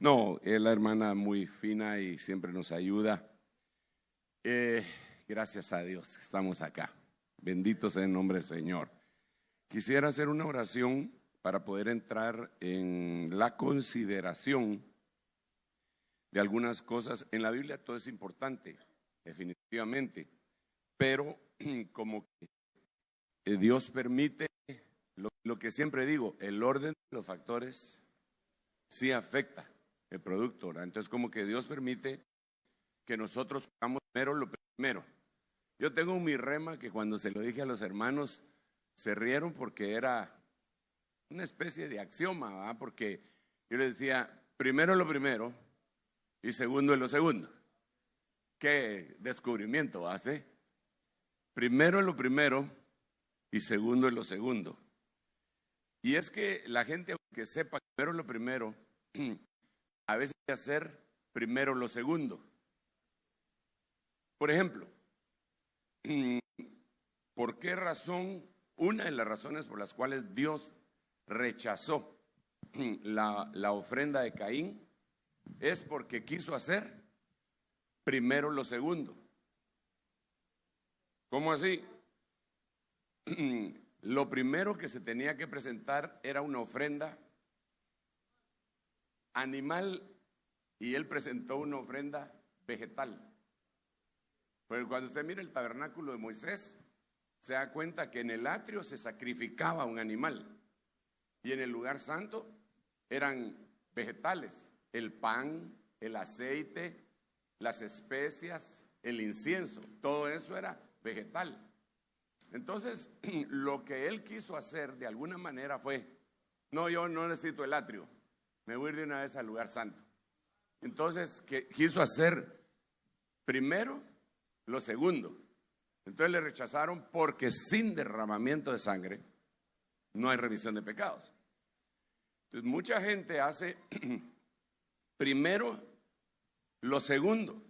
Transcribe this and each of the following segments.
No, es la hermana muy fina y siempre nos ayuda. Gracias a Dios que estamos acá. Bendito sea el nombre del Señor. Quisiera hacer una oración para poder entrar en la consideración de algunas cosas. En la Biblia todo es importante, definitivamente, pero como que Dios permite, lo que siempre digo, el orden de los factores sí afecta el producto, ¿verdad? Entonces como que Dios permite que nosotros hagamos primero lo primero. Yo tengo mi rema que cuando se lo dije a los hermanos se rieron porque era una especie de axioma, ¿verdad? Porque yo les decía, primero lo primero y segundo es lo segundo. ¿Qué descubrimiento hace? Primero es lo primero y segundo es lo segundo. Y es que la gente, aunque sepa primero lo primero, a veces hay que hacer primero lo segundo. Por ejemplo, ¿por qué razón? Una de las razones por las cuales Dios rechazó la ofrenda de Caín es porque quiso hacer primero lo segundo. ¿Cómo así? Lo primero que se tenía que presentar era una ofrenda animal y él presentó una ofrenda vegetal. Pero cuando usted mira el tabernáculo de Moisés, se da cuenta que en el atrio se sacrificaba un animal y en el lugar santo eran vegetales, el pan, el aceite, las especias, el incienso, todo eso era vegetal. Entonces, lo que él quiso hacer de alguna manera fue, no, yo no necesito el atrio, me voy a ir de una vez al lugar santo. Entonces, quiso hacer primero lo segundo. Entonces le rechazaron porque sin derramamiento de sangre no hay remisión de pecados. Entonces, mucha gente hace primero lo segundo.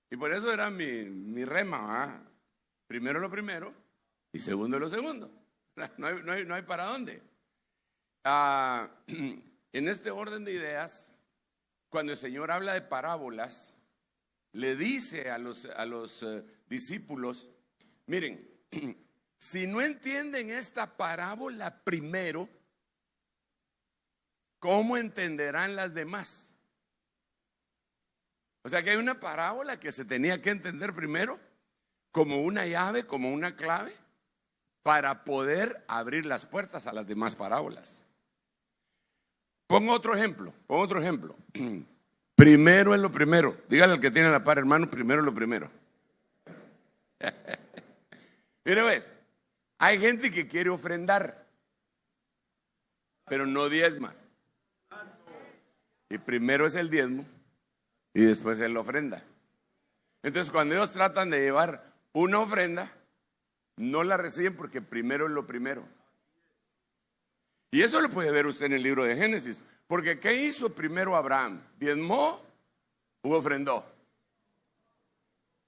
Y por eso era mi rema, ¿eh? Primero lo primero y segundo lo segundo. No hay para dónde. En este orden de ideas, cuando el Señor habla de parábolas, le dice a los discípulos, miren, si no entienden esta parábola primero, ¿cómo entenderán las demás? O sea que hay una parábola que se tenía que entender primero como una llave, como una clave, para poder abrir las puertas a las demás parábolas. Pongo otro ejemplo. Primero es lo primero. Dígale al que tiene la par, hermano, primero es lo primero. Mira, ves, hay gente que quiere ofrendar, pero no diezma. Y primero es el diezmo y después es la ofrenda. Entonces, cuando ellos tratan de llevar una ofrenda, no la reciben porque primero es lo primero. Y eso lo puede ver usted en el libro de Génesis. Porque ¿qué hizo primero Abraham? ¿Diezmó u ofrendó?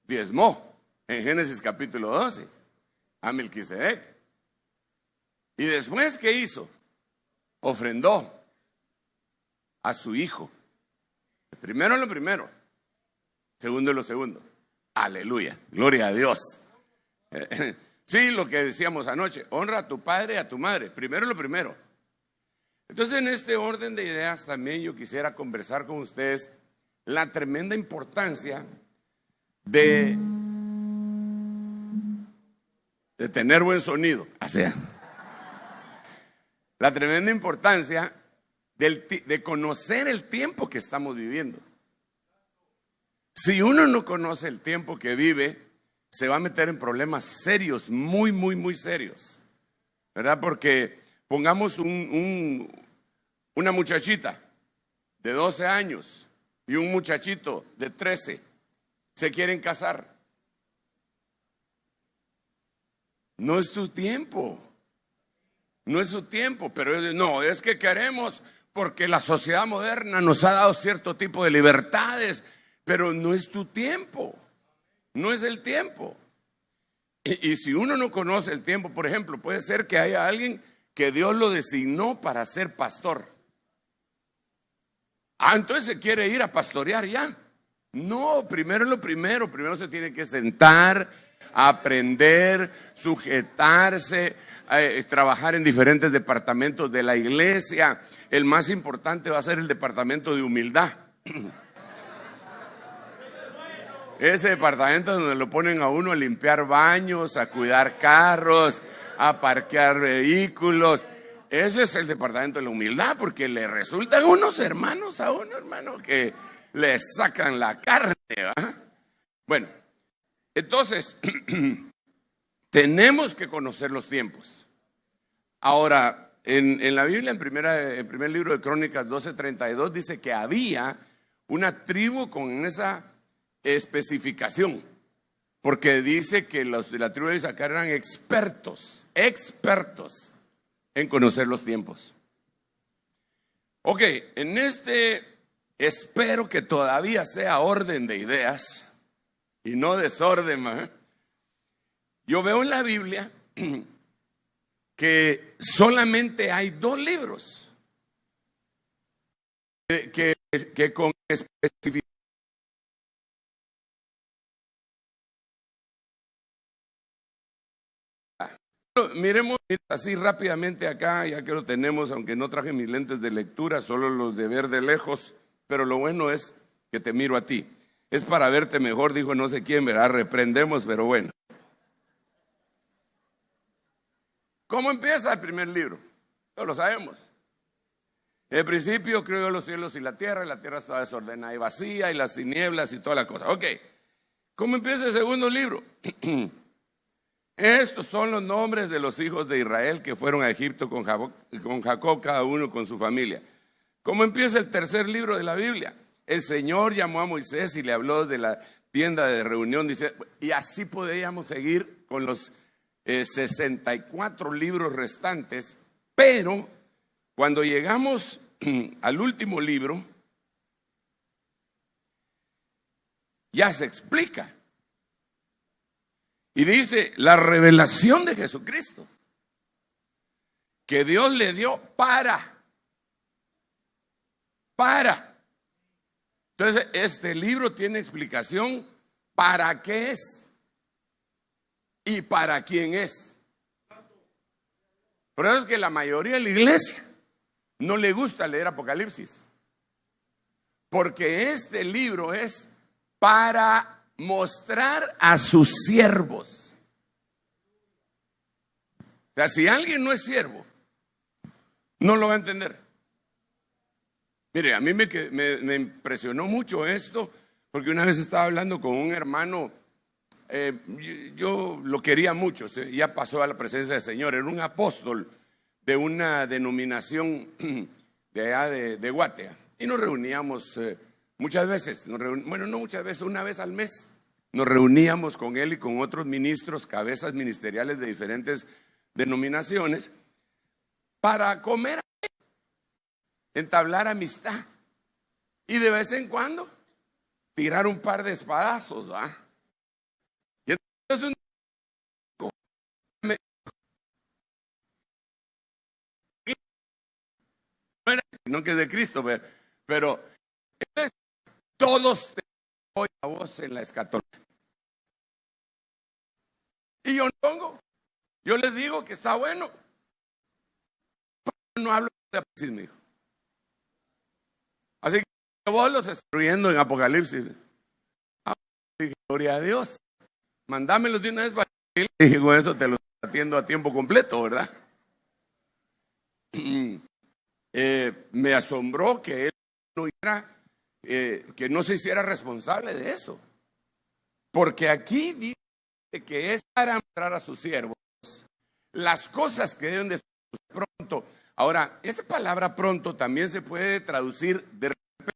Diezmó en Génesis capítulo 12 a Melquisedec. Y después ¿qué hizo? Ofrendó a su hijo. Primero es lo primero, segundo es lo segundo. Aleluya, gloria a Dios. Sí, lo que decíamos anoche, honra a tu padre y a tu madre. Primero es lo primero. Entonces, en este orden de ideas también yo quisiera conversar con ustedes la tremenda importancia de tener buen sonido. O sea, la tremenda importancia de conocer el tiempo que estamos viviendo. Si uno no conoce el tiempo que vive, se va a meter en problemas serios, muy, muy, muy serios, ¿verdad? Porque pongamos una muchachita de 12 años y un muchachito de 13, se quieren casar. No es tu tiempo, no es su tiempo, pero no, es que queremos porque la sociedad moderna nos ha dado cierto tipo de libertades, pero no es tu tiempo. No es el tiempo. Y si uno no conoce el tiempo, por ejemplo, puede ser que haya alguien que Dios lo designó para ser pastor. Entonces se quiere ir a pastorear ya. No, primero es lo primero. Primero se tiene que sentar, aprender, sujetarse, trabajar en diferentes departamentos de la iglesia. El más importante va a ser el departamento de humildad. Ese departamento donde lo ponen a uno a limpiar baños, a cuidar carros, a parquear vehículos. Ese es el departamento de la humildad, porque le resultan unos hermanos a uno, hermano, que le sacan la carne, ¿verdad? Bueno, entonces, tenemos que conocer los tiempos. Ahora, en la Biblia, en primer libro de Crónicas 12:32, dice que había una tribu con esa especificación, porque dice que los de la tribu de Isaacar eran expertos en conocer los tiempos. Ok, en espero que todavía sea orden de ideas y no desorden, ¿eh? Yo veo en la Biblia que solamente hay 2 libros que con especificidad. Miremos así rápidamente acá, ya que lo tenemos, aunque no traje mis lentes de lectura, solo los de ver de lejos, pero lo bueno es que te miro a ti. Es para verte mejor, dijo no sé quién, ¿verdad? Reprendemos, pero bueno. ¿Cómo empieza el primer libro? No lo sabemos. En principio creó los cielos y la tierra estaba desordenada y vacía, y las tinieblas y toda la cosa. Ok, ¿cómo empieza el segundo libro? Estos son los nombres de los hijos de Israel que fueron a Egipto con Jacob, cada uno con su familia. ¿Cómo empieza el tercer libro de la Biblia? El Señor llamó a Moisés y le habló de la tienda de reunión, dice, y así podríamos seguir con los 64 libros restantes, pero cuando llegamos al último libro, ya se explica. Y dice, la revelación de Jesucristo, que Dios le dio para. Entonces, este libro tiene explicación para qué es y para quién es. Por eso es que la mayoría de la iglesia no le gusta leer Apocalipsis, porque este libro es para mostrar a sus siervos. O sea, si alguien no es siervo, no lo va a entender. Mire, a mí me impresionó mucho esto, porque una vez estaba hablando con un hermano, yo lo quería mucho, ya pasó a la presencia del Señor, era un apóstol de una denominación de allá de Guatea, y nos reuníamos muchas veces, bueno, no muchas veces, una vez al mes, nos reuníamos con él y con otros ministros, cabezas ministeriales de diferentes denominaciones, para comer, entablar amistad y de vez en cuando tirar un par de espadazos, ¿va? Y entonces no que es de Cristo, pero todos tenemos a vos en la escatología. Y yo no pongo, yo les digo que está bueno, pero no hablo de Apocalipsis, mi hijo. Así que vos los estás destruyendo en Apocalipsis. Gloria a Dios. Mandámelos de una vez para que y con eso te los atiendo a tiempo completo, ¿verdad? Me asombró que él no que no se hiciera responsable de eso. Porque aquí dice que es para mostrar a sus siervos las cosas que deben de ser pronto. Ahora, esta palabra pronto también se puede traducir de repente,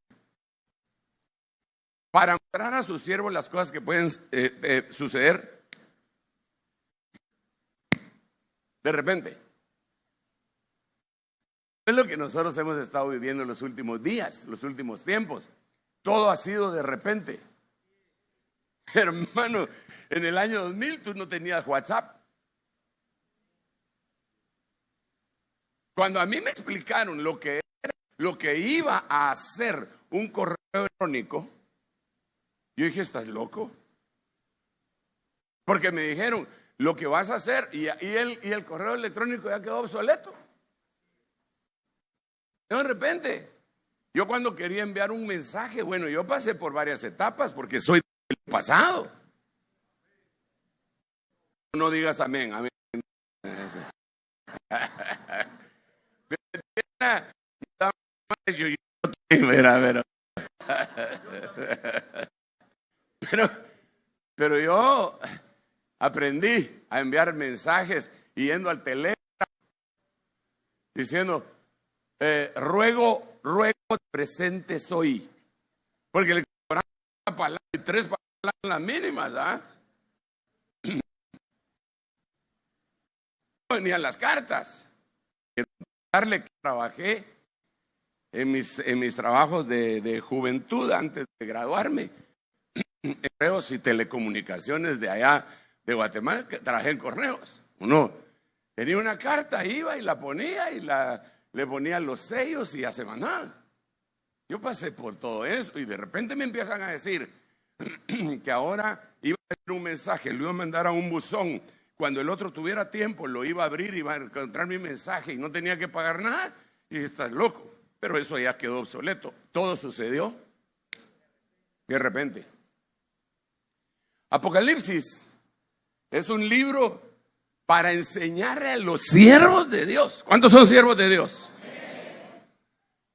para mostrar a sus siervos las cosas que pueden suceder de repente. Es lo que nosotros hemos estado viviendo en los últimos días, los últimos tiempos. Todo ha sido de repente. Hermano, en el año 2000 tú no tenías WhatsApp. Cuando a mí me explicaron lo que iba a hacer un correo electrónico. Yo dije, ¿estás loco? Porque me dijeron, lo que vas a hacer, y el correo electrónico ya quedó obsoleto. De repente, yo cuando quería enviar un mensaje, bueno, yo pasé por varias etapas porque soy del pasado. No digas amén, amén. Pero yo aprendí a enviar mensajes yendo al teléfono diciendo, ruego presente soy, porque le cobraban una palabra y 3 palabras las mínimas, ¿ah? No venían las cartas. Darle que trabajé en mis trabajos de juventud antes de graduarme, en correos y telecomunicaciones de allá de Guatemala, que trabajé en correos. Uno tenía una carta, iba y la ponía y le ponía los sellos y ya se mandaba. Yo pasé por todo eso y de repente me empiezan a decir que ahora iba a hacer un mensaje, lo iba a mandar a un buzón. Cuando el otro tuviera tiempo, lo iba a abrir, iba a encontrar mi mensaje y no tenía que pagar nada. Y dije, estás loco. Pero eso ya quedó obsoleto. Todo sucedió de repente. Apocalipsis es un libro para enseñarle a los siervos de Dios. ¿Cuántos son siervos de Dios?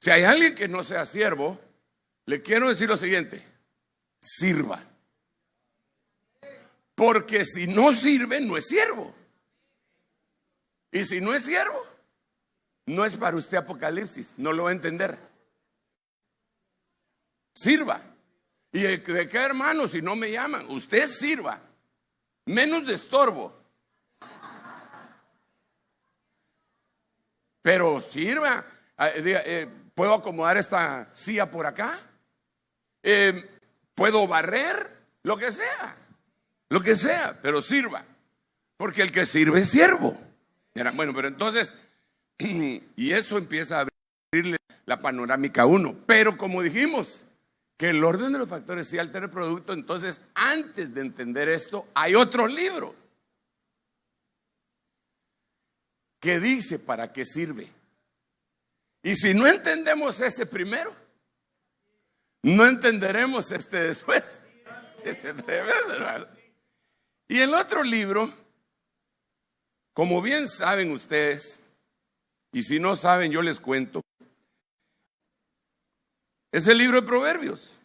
Si hay alguien que no sea siervo, le quiero decir lo siguiente: sirva. Porque si no sirve, no es siervo. Y si no es siervo, no es para usted Apocalipsis, no lo va a entender. Sirva. ¿Y de qué, hermano? Si no me llaman, usted sirva. Menos de estorbo. Pero sirva. ¿Puedo acomodar esta silla por acá? ¿Puedo barrer? Lo que sea. Lo que sea, pero sirva. Porque el que sirve es siervo. Bueno, pero entonces, y eso empieza a abrirle la panorámica a uno. Pero como dijimos, que el orden de los factores sí altera el producto, entonces antes de entender esto, hay otro libro que dice para qué sirve. Y si no entendemos ese primero, no entenderemos este después. Es tremendo, hermano. Y el otro libro, como bien saben ustedes, y si no saben yo les cuento, es el libro de Proverbios.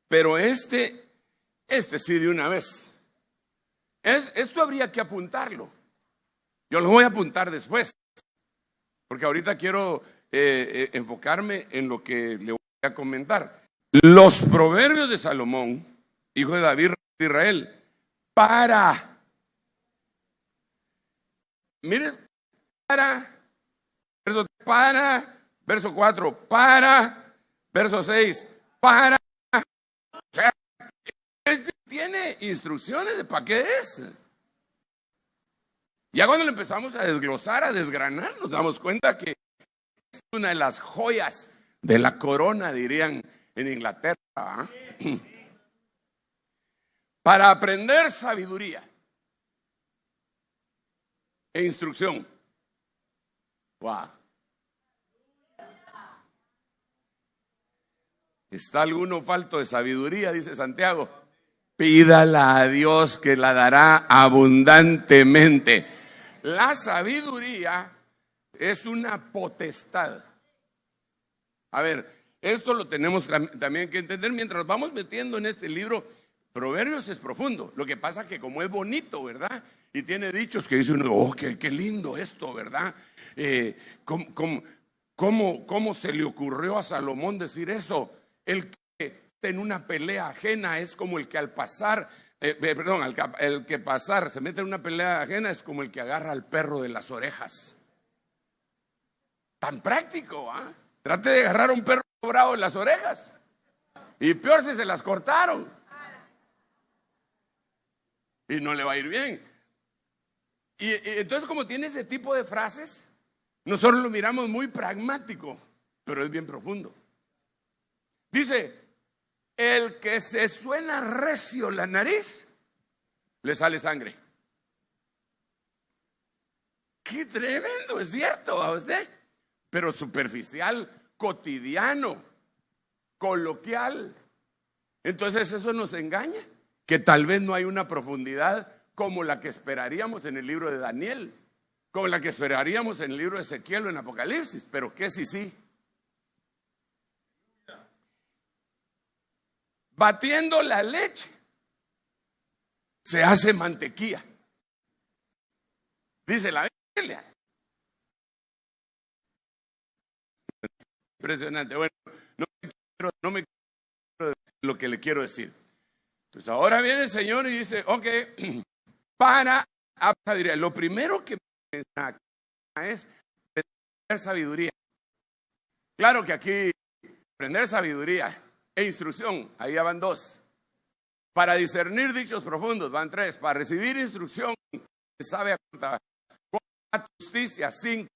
Pero este sí de una vez. Esto habría que apuntarlo. Yo lo voy a apuntar después, porque ahorita quiero enfocarme en lo que le voy a comentar. Los Proverbios de Salomón, hijo de David de Israel, miren, verso 4, verso 6, o sea, tiene instrucciones de para qué es. Ya cuando lo empezamos a desglosar, a desgranar, nos damos cuenta que es una de las joyas de la corona, dirían en Inglaterra, ¿eh? Para aprender sabiduría e instrucción. Wow. ¿Está alguno falto de sabiduría? Dice Santiago. Pídala a Dios que la dará abundantemente. La sabiduría es una potestad. A ver, esto lo tenemos también que entender mientras vamos metiendo en este libro. Proverbios es profundo. Lo que pasa que como es bonito, ¿verdad? Y tiene dichos que dice uno, oh, qué lindo esto, ¿verdad? ¿Cómo se le ocurrió a Salomón decir eso? El que está en una pelea ajena es como el que al pasar, el que pasar se mete en una pelea ajena es como el que agarra al perro de las orejas. Tan práctico, ¿ah? Trate de agarrar a un perro bravo de las orejas. Y peor si se las cortaron. Y no le va a ir bien. Y entonces como tiene ese tipo de frases, nosotros lo miramos muy pragmático. pero es bien profundo. Dice, el que se suena recio la nariz, le sale sangre. Qué tremendo, es cierto a usted, pero superficial, cotidiano, coloquial. Entonces eso nos engaña, que tal vez no hay una profundidad como la que esperaríamos en el libro de Daniel, como la que esperaríamos en el libro de Ezequiel o en Apocalipsis, pero que sí. Batiendo la leche, se hace mantequilla. Dice la Biblia. Impresionante. Bueno, no me quiero lo que le quiero decir. Entonces ahora viene el Señor y dice, ok, para sabiduría. Lo primero que me menciona es aprender sabiduría. Claro que aquí aprender sabiduría e instrucción, ahí ya van 2. Para discernir dichos profundos van 3. Para recibir instrucción, sabe a justicia, 5.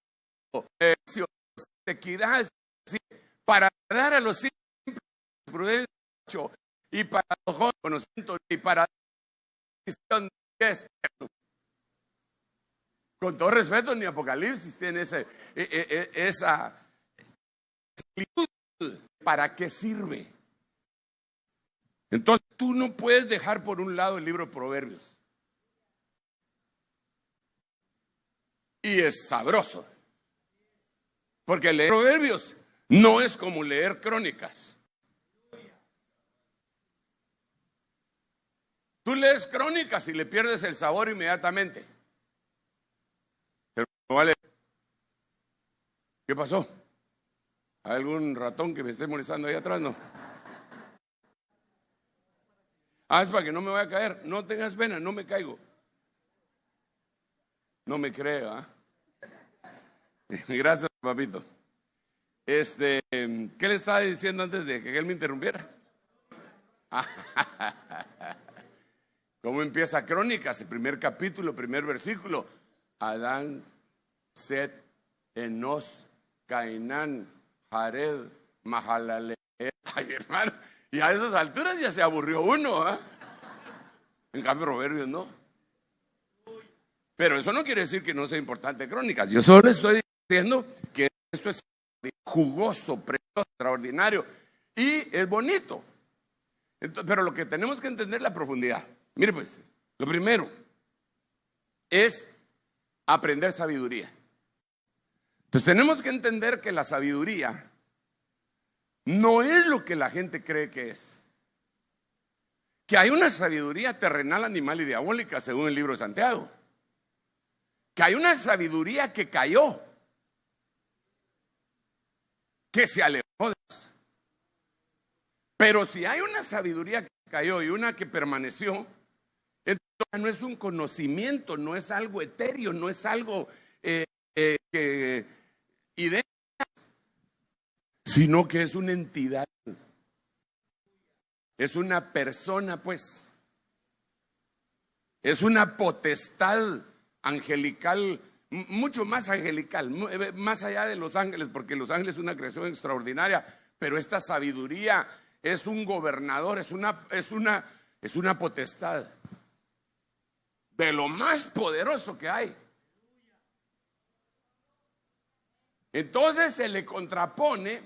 Equidad, 6. Para dar a los simples, prudencia, 8. Y para los jóvenes, conocimiento, y para 10. Con todo respeto, ni Apocalipsis tiene esa similitud. ¿Para qué sirve? Entonces tú no puedes dejar por un lado el libro de Proverbios. Y es sabroso. Porque leer Proverbios no es como leer Crónicas. Tú lees Crónicas y le pierdes el sabor inmediatamente. Pero no vale. ¿Qué pasó? ¿Hay algún ratón que me esté molestando ahí atrás? No. Es para que no me vaya a caer. No tengas pena, no me caigo. No me creo, Gracias, papito. ¿Qué le estaba diciendo antes de que él me interrumpiera? ¿Cómo empieza Crónicas? El primer capítulo, primer versículo. Adán, Set, Enos, Cainán, Jared, Mahalaleel. Ay, hermano, y a esas alturas ya se aburrió uno, En cambio, Proverbios no. Pero eso no quiere decir que no sea importante Crónicas. Yo solo estoy diciendo que esto es jugoso, precioso, extraordinario y es bonito. Entonces, pero lo que tenemos que entender es la profundidad. Mire pues, lo primero es aprender sabiduría. Entonces tenemos que entender que la sabiduría no es lo que la gente cree que es. Que hay una sabiduría terrenal, animal y diabólica, según el libro de Santiago. Que hay una sabiduría que cayó, que se alejó de Dios. Pero si hay una sabiduría que cayó y una que permaneció, entonces no es un conocimiento, no es algo etéreo, no es algo ideas, sino que es una entidad. Es una persona, pues. Es una potestad angelical, mucho más angelical, más allá de los ángeles, porque los ángeles es una creación extraordinaria, pero esta sabiduría es un gobernador, es una potestad de lo más poderoso que hay. Entonces se le contrapone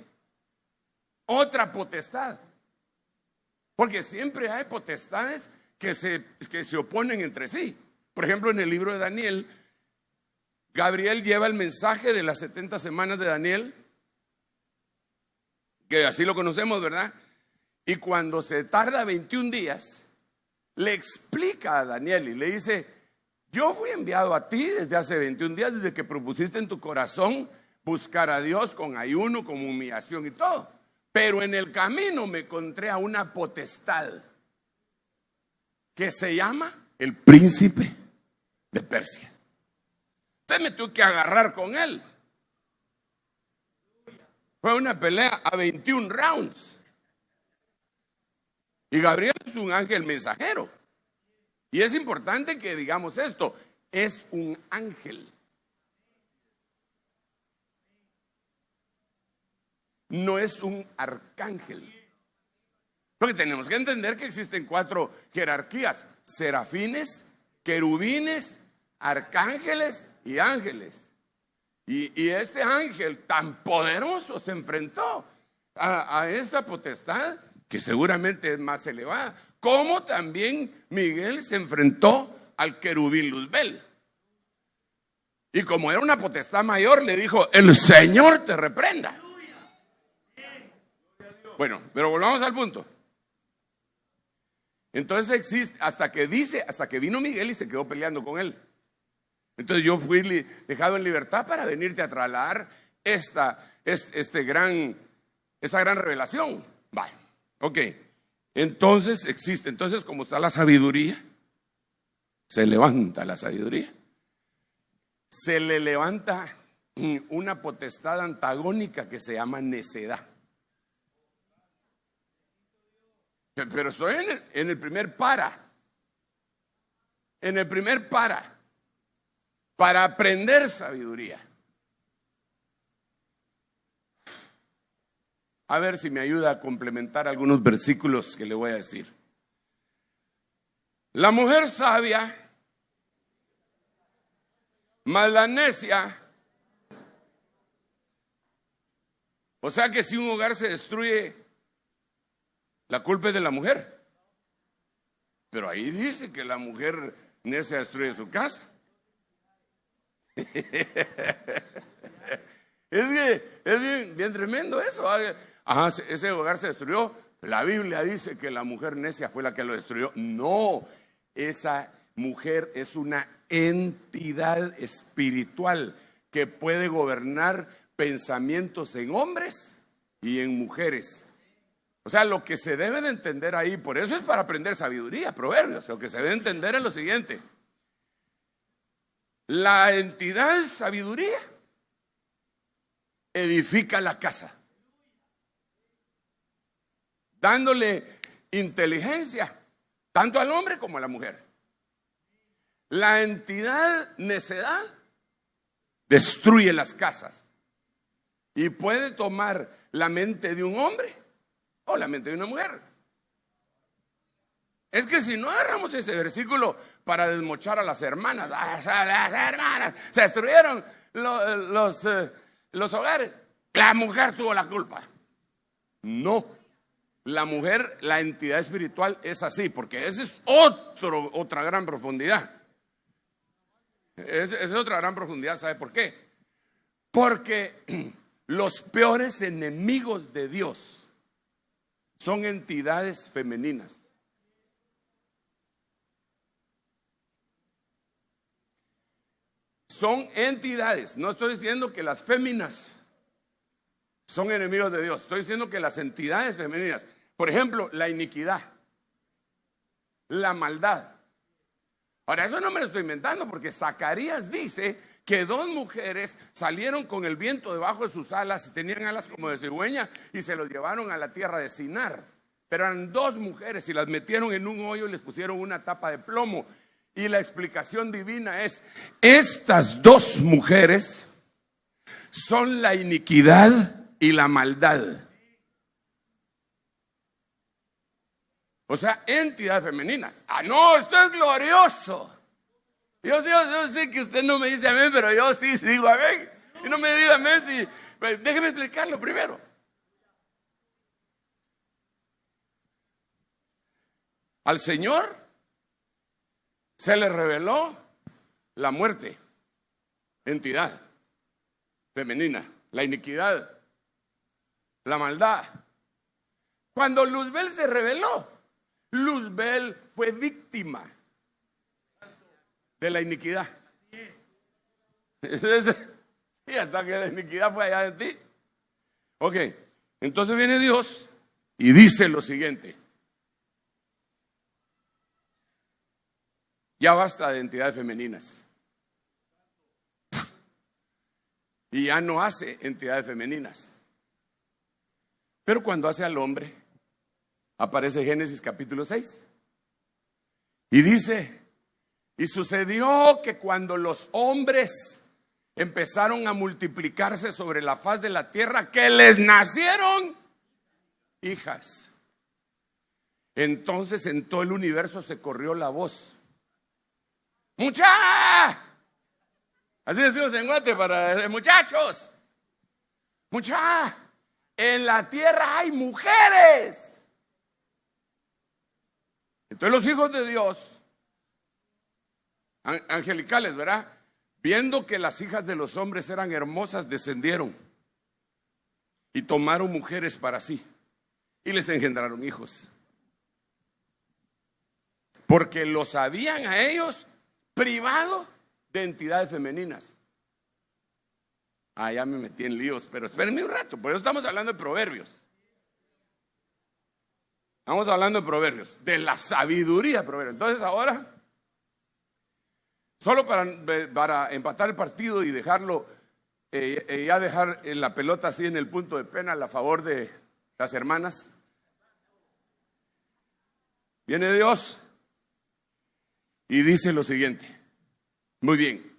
otra potestad, porque siempre hay potestades que se oponen entre sí. Por ejemplo, en el libro de Daniel, Gabriel lleva el mensaje de las 70 semanas de Daniel, que así lo conocemos, ¿verdad? Y cuando se tarda 21 días, le explica a Daniel y le dice: yo fui enviado a ti desde hace 21 días, desde que propusiste en tu corazón buscar a Dios con ayuno, con humillación y todo. Pero en el camino me encontré a una potestad que se llama el príncipe de Persia. Entonces me tuve que agarrar con él. Fue una pelea a 21 rounds. Y Gabriel es un ángel mensajero. Y es importante que digamos esto: es un ángel. no es un arcángel. Porque tenemos que entender que existen 4 jerarquías: serafines, querubines, arcángeles y ángeles. Y este ángel tan poderoso se enfrentó a esta potestad, que seguramente es más elevada, como también Miguel se enfrentó al querubín Luzbel. Y como era una potestad mayor, le dijo: el Señor te reprenda. Bueno, pero volvamos al punto. Entonces existe, hasta que vino Miguel y se quedó peleando con él. Entonces yo fui dejado en libertad para venirte a trasladar esta gran revelación. Vale, ok. Entonces existe, como está la sabiduría, se levanta la sabiduría. Se le levanta una potestad antagónica que se llama necedad. Pero estoy en el primer para. En el primer para aprender sabiduría. A ver si me ayuda a complementar algunos versículos que le voy a decir. La mujer sabia, más la necia. O sea que si un hogar se destruye, la culpa es de la mujer. Pero ahí dice que la mujer necia destruye su casa. Es que es bien tremendo eso. Ajá, ese hogar se destruyó. La Biblia dice que la mujer necia fue la que lo destruyó. No, esa mujer es una entidad espiritual que puede gobernar pensamientos en hombres y en mujeres. O sea, lo que se debe de entender ahí, por eso es para aprender sabiduría, Proverbios. Lo que se debe entender es lo siguiente: la entidad sabiduría edifica la casa, dándole inteligencia tanto al hombre como a la mujer. La entidad necedad destruye las casas y puede tomar la mente de un hombre o la mente de una mujer. Es que si no agarramos ese versículo para desmochar a las hermanas, se destruyeron los hogares, la mujer tuvo la culpa. No, la mujer, la entidad espiritual es así, porque esa es otra gran profundidad. Esa es otra gran profundidad. ¿Sabe por qué? Porque los peores enemigos de Dios son entidades femeninas. Son entidades. No estoy diciendo que las féminas son enemigos de Dios. Estoy diciendo que las entidades femeninas, por ejemplo, la iniquidad, la maldad. Ahora, eso no me lo estoy inventando, porque Zacarías dice que 2 mujeres salieron con el viento debajo de sus alas y tenían alas como de cigüeña y se los llevaron a la tierra de Sinar. Pero eran 2 mujeres y las metieron en un hoyo y les pusieron una tapa de plomo. Y la explicación divina es: estas 2 mujeres son la iniquidad y la maldad. O sea, entidades femeninas. Ah, no, esto es glorioso. Yo sé que usted no me dice amén, pero yo sí digo amén. Y no me diga amén si... Déjeme explicarlo primero. Al Señor se le reveló la muerte, entidad femenina, la iniquidad, la maldad. Cuando Luzbel se reveló, Luzbel fue víctima de la iniquidad. Y hasta que la iniquidad fue allá en ti. Ok, entonces viene Dios y dice lo siguiente: ya basta de entidades femeninas. Y ya no hace entidades femeninas. Pero cuando hace al hombre, aparece Génesis capítulo 6. Y dice: y sucedió que cuando los hombres empezaron a multiplicarse sobre la faz de la tierra, que les nacieron hijas. Entonces en todo el universo se corrió la voz. ¡Mucha! Así decimos en Guate para muchachos. ¡Mucha! En la tierra hay mujeres. Entonces los hijos de Dios, angelicales, ¿verdad? Viendo que las hijas de los hombres eran hermosas, descendieron y tomaron mujeres para sí y les engendraron hijos. Porque los habían a ellos privado de entidades femeninas. Ya me metí en líos, pero espérenme un rato, por eso estamos hablando de Proverbios. Estamos hablando de Proverbios, de la sabiduría de Proverbios. Entonces ahora, solo para empatar el partido y dejarlo, ya dejar la pelota así en el punto de penal a favor de las hermanas. Viene Dios y dice lo siguiente. Muy bien.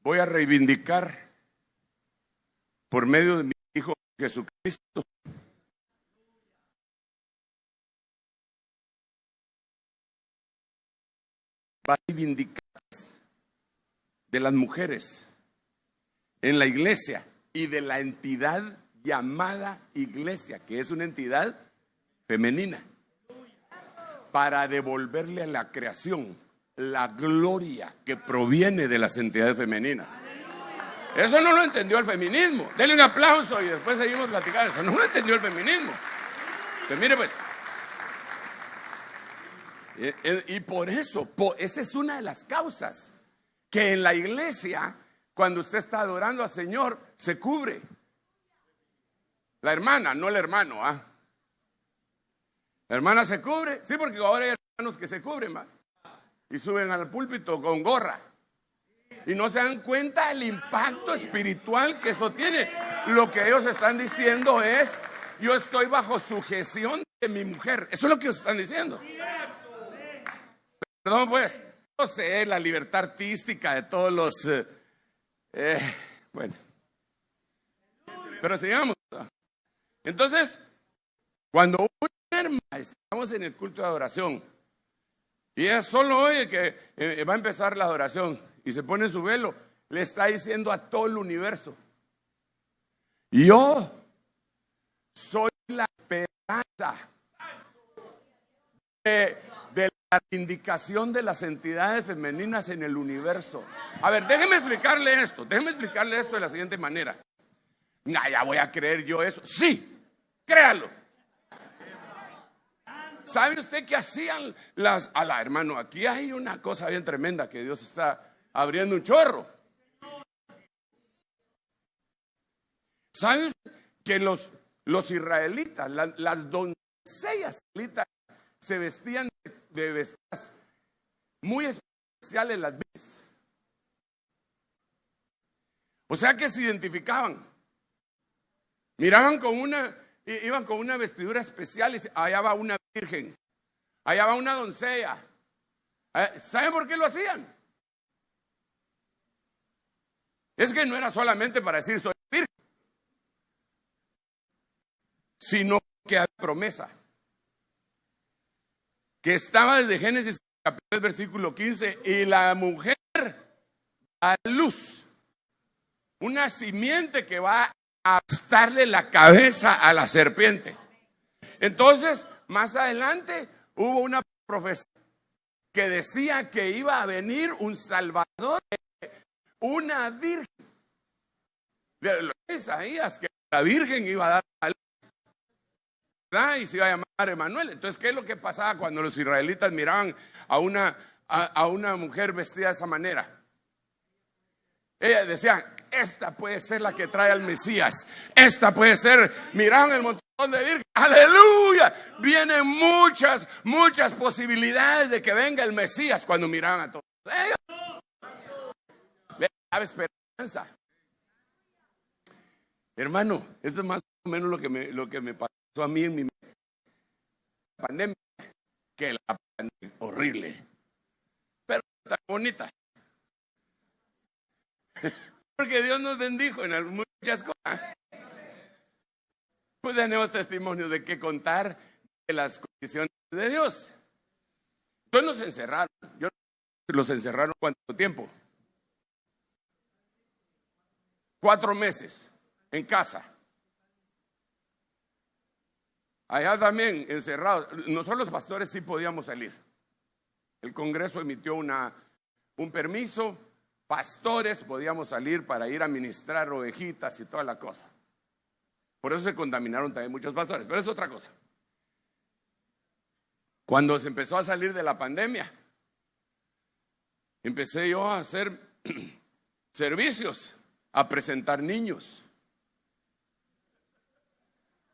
Voy a reivindicar por medio de mi Hijo Jesucristo va a reivindicar de las mujeres en la iglesia y de la entidad llamada iglesia, que es una entidad femenina, para devolverle a la creación la gloria que proviene de las entidades femeninas. Eso no lo entendió el feminismo. Denle un aplauso y después seguimos platicando. Eso no lo entendió el feminismo. Pues mire pues, y por eso, esa es una de las causas que en la iglesia, cuando usted está adorando al Señor, se cubre. La hermana, no el hermano, ¿ah? La hermana se cubre, sí, porque ahora hay hermanos que se cubren, ¿va? Y suben al púlpito con gorra. Y no se dan cuenta del impacto espiritual que eso tiene. Lo que ellos están diciendo es, yo estoy bajo sujeción de mi mujer. Eso es lo que ellos están diciendo. Perdón, pues, no sé, la libertad artística de todos los... bueno. Pero sigamos. Entonces, cuando una hermana, estamos en el culto de adoración, y ella solo oye que va a empezar la adoración y se pone su velo, le está diciendo a todo el universo: yo soy la esperanza de la indicación de las entidades femeninas en el universo. A ver, déjeme explicarle esto de la siguiente manera. Ya voy a creer yo eso. Sí, créalo. ¿Sabe usted qué hacían hermano? Aquí hay una cosa bien tremenda, que Dios está abriendo un chorro. ¿Sabe usted que los israelitas, las doncellas israelitas, se vestían de vestidas muy especiales, las veces? O sea que se identificaban. Iban con una vestidura especial y allá va una virgen, allá va una doncella. ¿Saben por qué lo hacían? Es que no era solamente para decir soy virgen, sino que había promesa que estaba desde Génesis capítulo 3, versículo 15, y la mujer a luz, una simiente que va a aplastarle la cabeza a la serpiente. Entonces, más adelante hubo una profecía que decía que iba a venir un Salvador, una virgen. De los Isaías, que la virgen iba a dar a luz, ¿verdad? Y se iba a llamar Emanuel. Entonces, ¿qué es lo que pasaba cuando los israelitas miraban a una mujer vestida de esa manera? Ella decía: esta puede ser la que trae al Mesías. Esta puede ser. Miraban el montón de virgen. ¡Aleluya! Vienen muchas posibilidades de que venga el Mesías cuando miraban a todos ellos. Le daba esperanza. Hermano, esto es más o menos lo que me pasó a mí en mi pandemia. Que la pandemia horrible, pero tan bonita. Porque Dios nos bendijo en muchas cosas. Pues tenemos testimonios de qué contar de las condiciones de Dios. Entonces nos encerraron. Los encerraron ¿cuánto tiempo? 4 meses en casa. Allá también encerrados. Nosotros los pastores sí podíamos salir. El Congreso emitió un permiso. Pastores podíamos salir para ir a ministrar ovejitas y toda la cosa. Por eso se contaminaron también muchos pastores. Pero es otra cosa. Cuando se empezó a salir de la pandemia, empecé yo a hacer servicios, a presentar niños.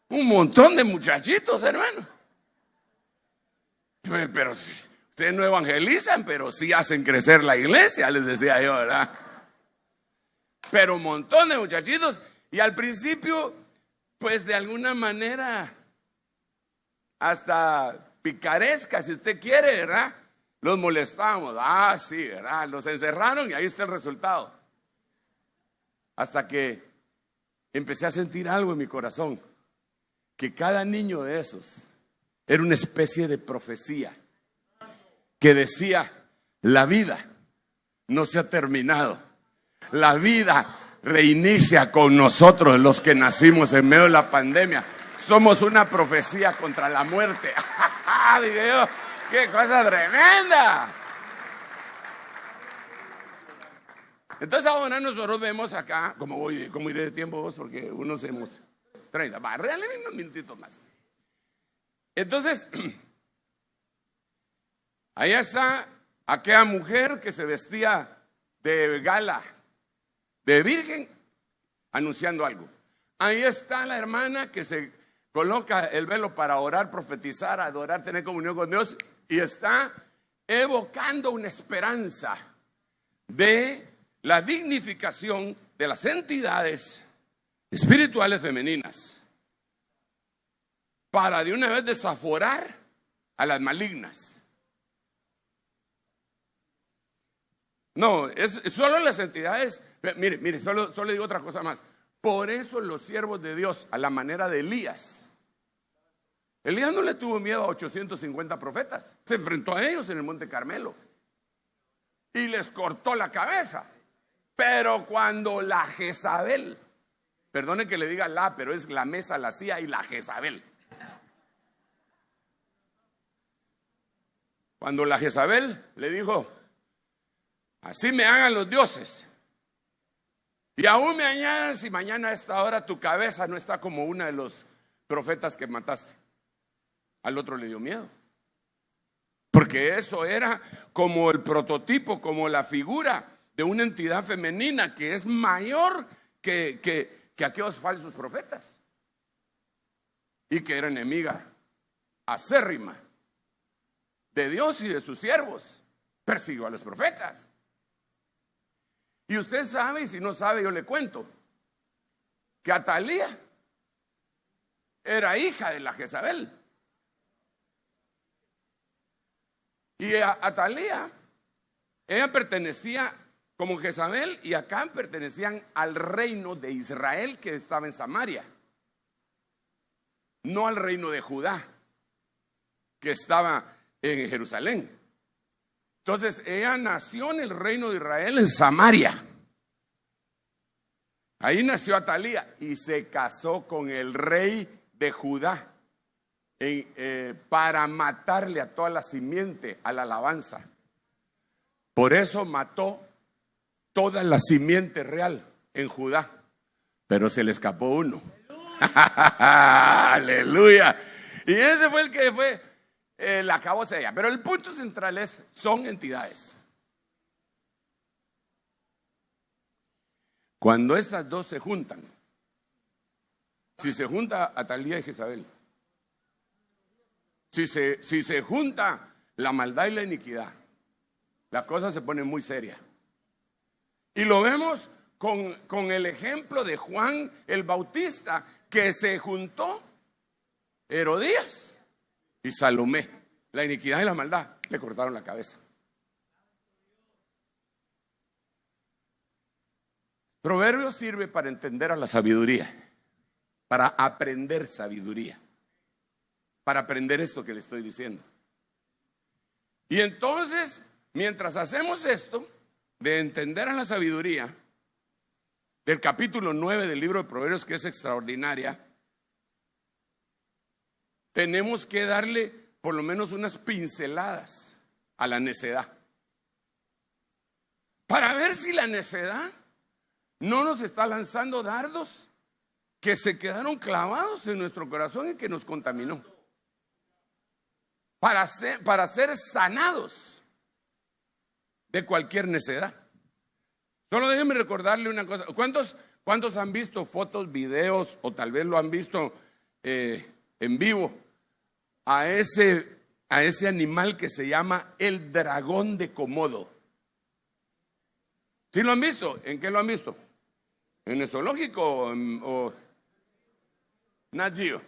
Un montón de muchachitos, hermano. Pero ustedes no evangelizan, pero sí hacen crecer la iglesia, les decía yo, ¿verdad? Pero un montón de muchachitos. Y al principio, pues de alguna manera, hasta picaresca, si usted quiere, ¿verdad? Los molestábamos. Ah, sí, ¿verdad? Los encerraron y ahí está el resultado. Hasta que empecé a sentir algo en mi corazón. Que cada niño de esos era una especie de profecía que decía, la vida no se ha terminado. La vida reinicia con nosotros los que nacimos en medio de la pandemia. Somos una profecía contra la muerte. Dije yo, ¡qué cosa tremenda! Entonces ahora nosotros vemos acá, como iré de tiempo vos, porque unos hemos 30, va, regálame unos minutitos más. Entonces, allá está aquella mujer que se vestía de gala, de virgen, anunciando algo. Ahí está la hermana que se coloca el velo para orar, profetizar, adorar, tener comunión con Dios, y está evocando una esperanza de la dignificación de las entidades espirituales femeninas para de una vez desaforar a las malignas. No, es solo las entidades. Mire, solo digo otra cosa más. Por eso los siervos de Dios, a la manera de Elías no le tuvo miedo a 850 profetas. Se enfrentó a ellos en el Monte Carmelo y les cortó la cabeza. Pero cuando la Jezabel, perdone que le diga pero es la mesa, la silla y la Jezabel. Cuando la Jezabel le dijo, así me hagan los dioses, y aún me añadan si mañana a esta hora tu cabeza no está como una de los profetas que mataste. Al otro le dio miedo. Porque eso era como el prototipo, como la figura de una entidad femenina que es mayor que aquellos falsos profetas. Y que era enemiga acérrima de Dios y de sus siervos. Persiguió a los profetas. Y usted sabe, y si no sabe yo le cuento, que Atalía era hija de la Jezabel. Y Atalía, ella pertenecía como Jezabel y Acán pertenecían al reino de Israel que estaba en Samaria, no al reino de Judá que estaba en Jerusalén. Entonces ella nació en el reino de Israel en Samaria. Ahí nació Atalía y se casó con el rey de Judá para matarle a toda la simiente, a la alabanza. Por eso mató toda la simiente real en Judá, pero se le escapó uno. Aleluya. Y ese fue el que fue la cabeza de ella. Pero el punto central son entidades. Cuando estas dos se juntan, si se junta Atalía y Jezabel, si se junta la maldad y la iniquidad, la cosa se pone muy seria. Y lo vemos con el ejemplo de Juan el Bautista, que se juntó Herodías y Salomé. La iniquidad y la maldad le cortaron la cabeza. Proverbios sirve para entender a la sabiduría, para aprender sabiduría, para aprender esto que le estoy diciendo. Y entonces, mientras hacemos esto, de entender a la sabiduría, del capítulo 9 del libro de Proverbios, que es extraordinaria, tenemos que darle por lo menos unas pinceladas a la necedad, para ver si la necedad no nos está lanzando dardos que se quedaron clavados en nuestro corazón y que nos contaminó, para ser sanados de cualquier necedad. Solo déjenme recordarle una cosa. ¿Cuántos han visto fotos, videos, o tal vez lo han visto en vivo, a ese animal que se llama el dragón de Komodo? ¿Sí lo han visto? ¿En qué lo han visto? ¿En el zoológico o Nat Geo?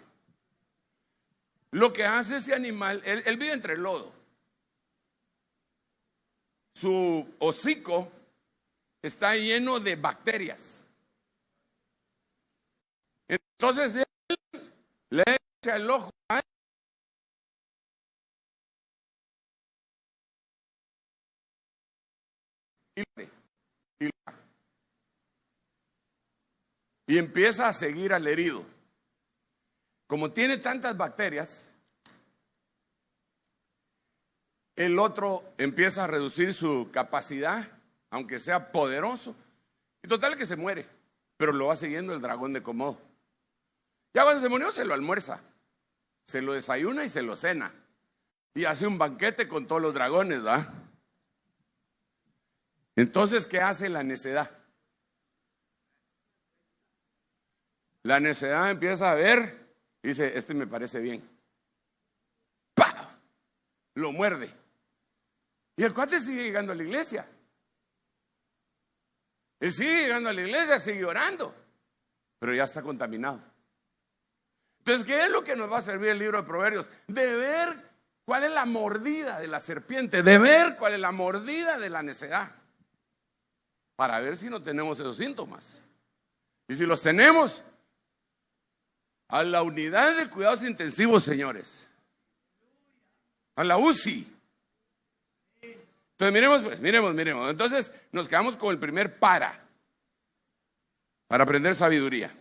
Lo que hace ese animal, él vive entre el lodo. Su hocico está lleno de bacterias. Entonces él le echa el ojo a y empieza a seguir al herido. Como tiene tantas bacterias, el otro empieza a reducir su capacidad, aunque sea poderoso, y total que se muere, pero lo va siguiendo el dragón de Komodo. Ya cuando se murió, se lo almuerza, se lo desayuna y se lo cena, y hace un banquete con todos los dragones, ¿verdad? Entonces, ¿qué hace la necedad? La necedad empieza a ver y dice: este me parece bien. ¡Pah! Lo muerde. Y el cuate sigue llegando a la iglesia. Él sigue llegando a la iglesia, sigue orando, pero ya está contaminado. Entonces, ¿qué es lo que nos va a servir el libro de Proverbios? De ver cuál es la mordida de la serpiente, de ver cuál es la mordida de la necedad, para ver si no tenemos esos síntomas. Y si los tenemos, a la unidad de cuidados intensivos, señores, a la UCI. Entonces miremos. Entonces nos quedamos con el primer para aprender sabiduría.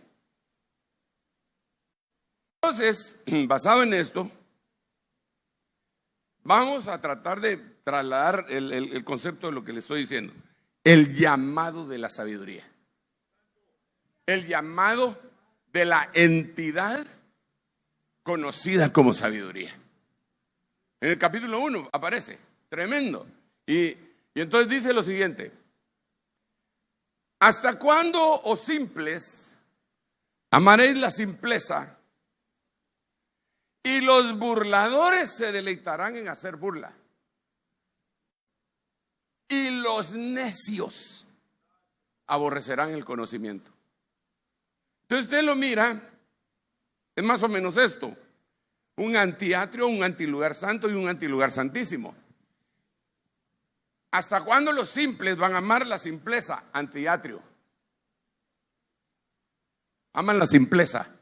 Entonces, basado en esto, vamos a tratar de trasladar el concepto de lo que le estoy diciendo. El llamado de la sabiduría. El llamado de la entidad conocida como sabiduría. En el capítulo 1 aparece, tremendo. Y entonces dice lo siguiente: ¿hasta cuándo, oh simples, amaréis la simpleza? Y los burladores se deleitarán en hacer burla. Y los necios aborrecerán el conocimiento. Entonces usted lo mira, es más o menos esto: un antiatrio, un antilugar santo y un antilugar santísimo. ¿Hasta cuándo los simples van a amar la simpleza? Antiatrio. Aman la simpleza,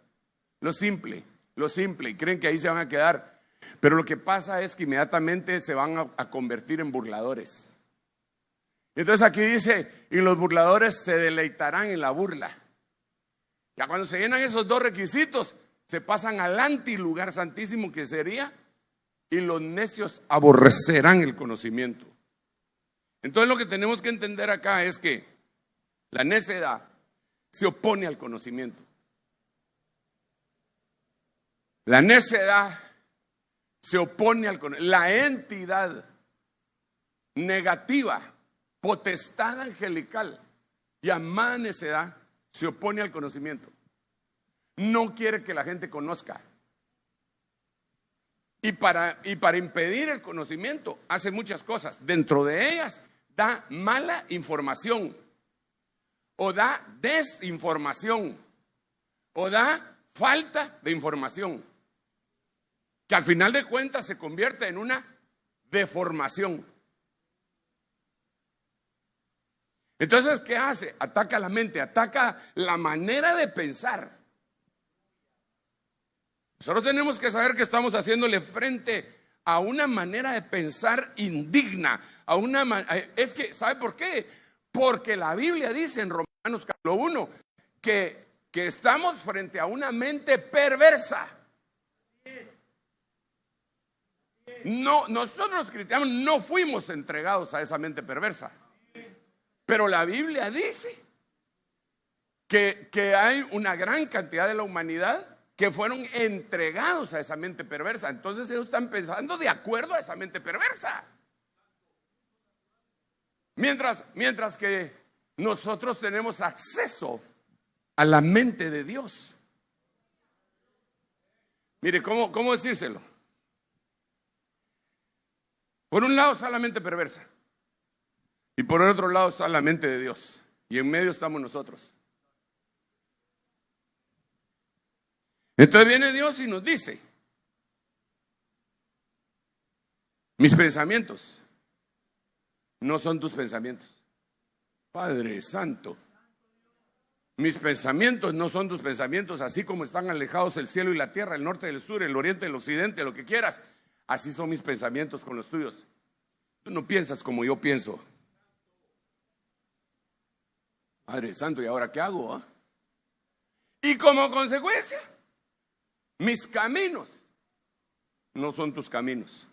lo simple, y creen que ahí se van a quedar. Pero lo que pasa es que inmediatamente se van a convertir en burladores. Entonces aquí dice: y los burladores se deleitarán en la burla. Ya cuando se llenan esos dos requisitos, se pasan al antilugar santísimo, que sería: y los necios aborrecerán el conocimiento. Entonces lo que tenemos que entender acá es que la necedad se opone al conocimiento. La necedad se opone al conocimiento. La entidad negativa, potestad angelical llamada necedad, se opone al conocimiento. No quiere que la gente conozca. Y para impedir el conocimiento hace muchas cosas. Dentro de ellas da mala información, o da desinformación, o da falta de información, que al final de cuentas se convierte en una deformación. Entonces, ¿qué hace? Ataca la mente, ataca la manera de pensar. Nosotros tenemos que saber que estamos haciéndole frente a una manera de pensar indigna, es que, ¿sabe por qué? Porque la Biblia dice en Romanos capítulo 1 que estamos frente a una mente perversa. No, nosotros los cristianos no fuimos entregados a esa mente perversa. Pero la Biblia dice que hay una gran cantidad de la humanidad que fueron entregados a esa mente perversa. Entonces ellos están pensando de acuerdo a esa mente perversa. Mientras que nosotros tenemos acceso a la mente de Dios. Mire, ¿cómo decírselo? Por un lado está la mente perversa y por el otro lado está la mente de Dios, y en medio estamos nosotros. Entonces viene Dios y nos dice: mis pensamientos no son tus pensamientos. Padre Santo, mis pensamientos no son tus pensamientos. Así como están alejados el cielo y la tierra, el norte del sur, el oriente del occidente, lo que quieras, así son mis pensamientos con los tuyos. Tú no piensas como yo pienso. Padre Santo, ¿y ahora qué hago? Y como consecuencia, mis caminos no son tus caminos.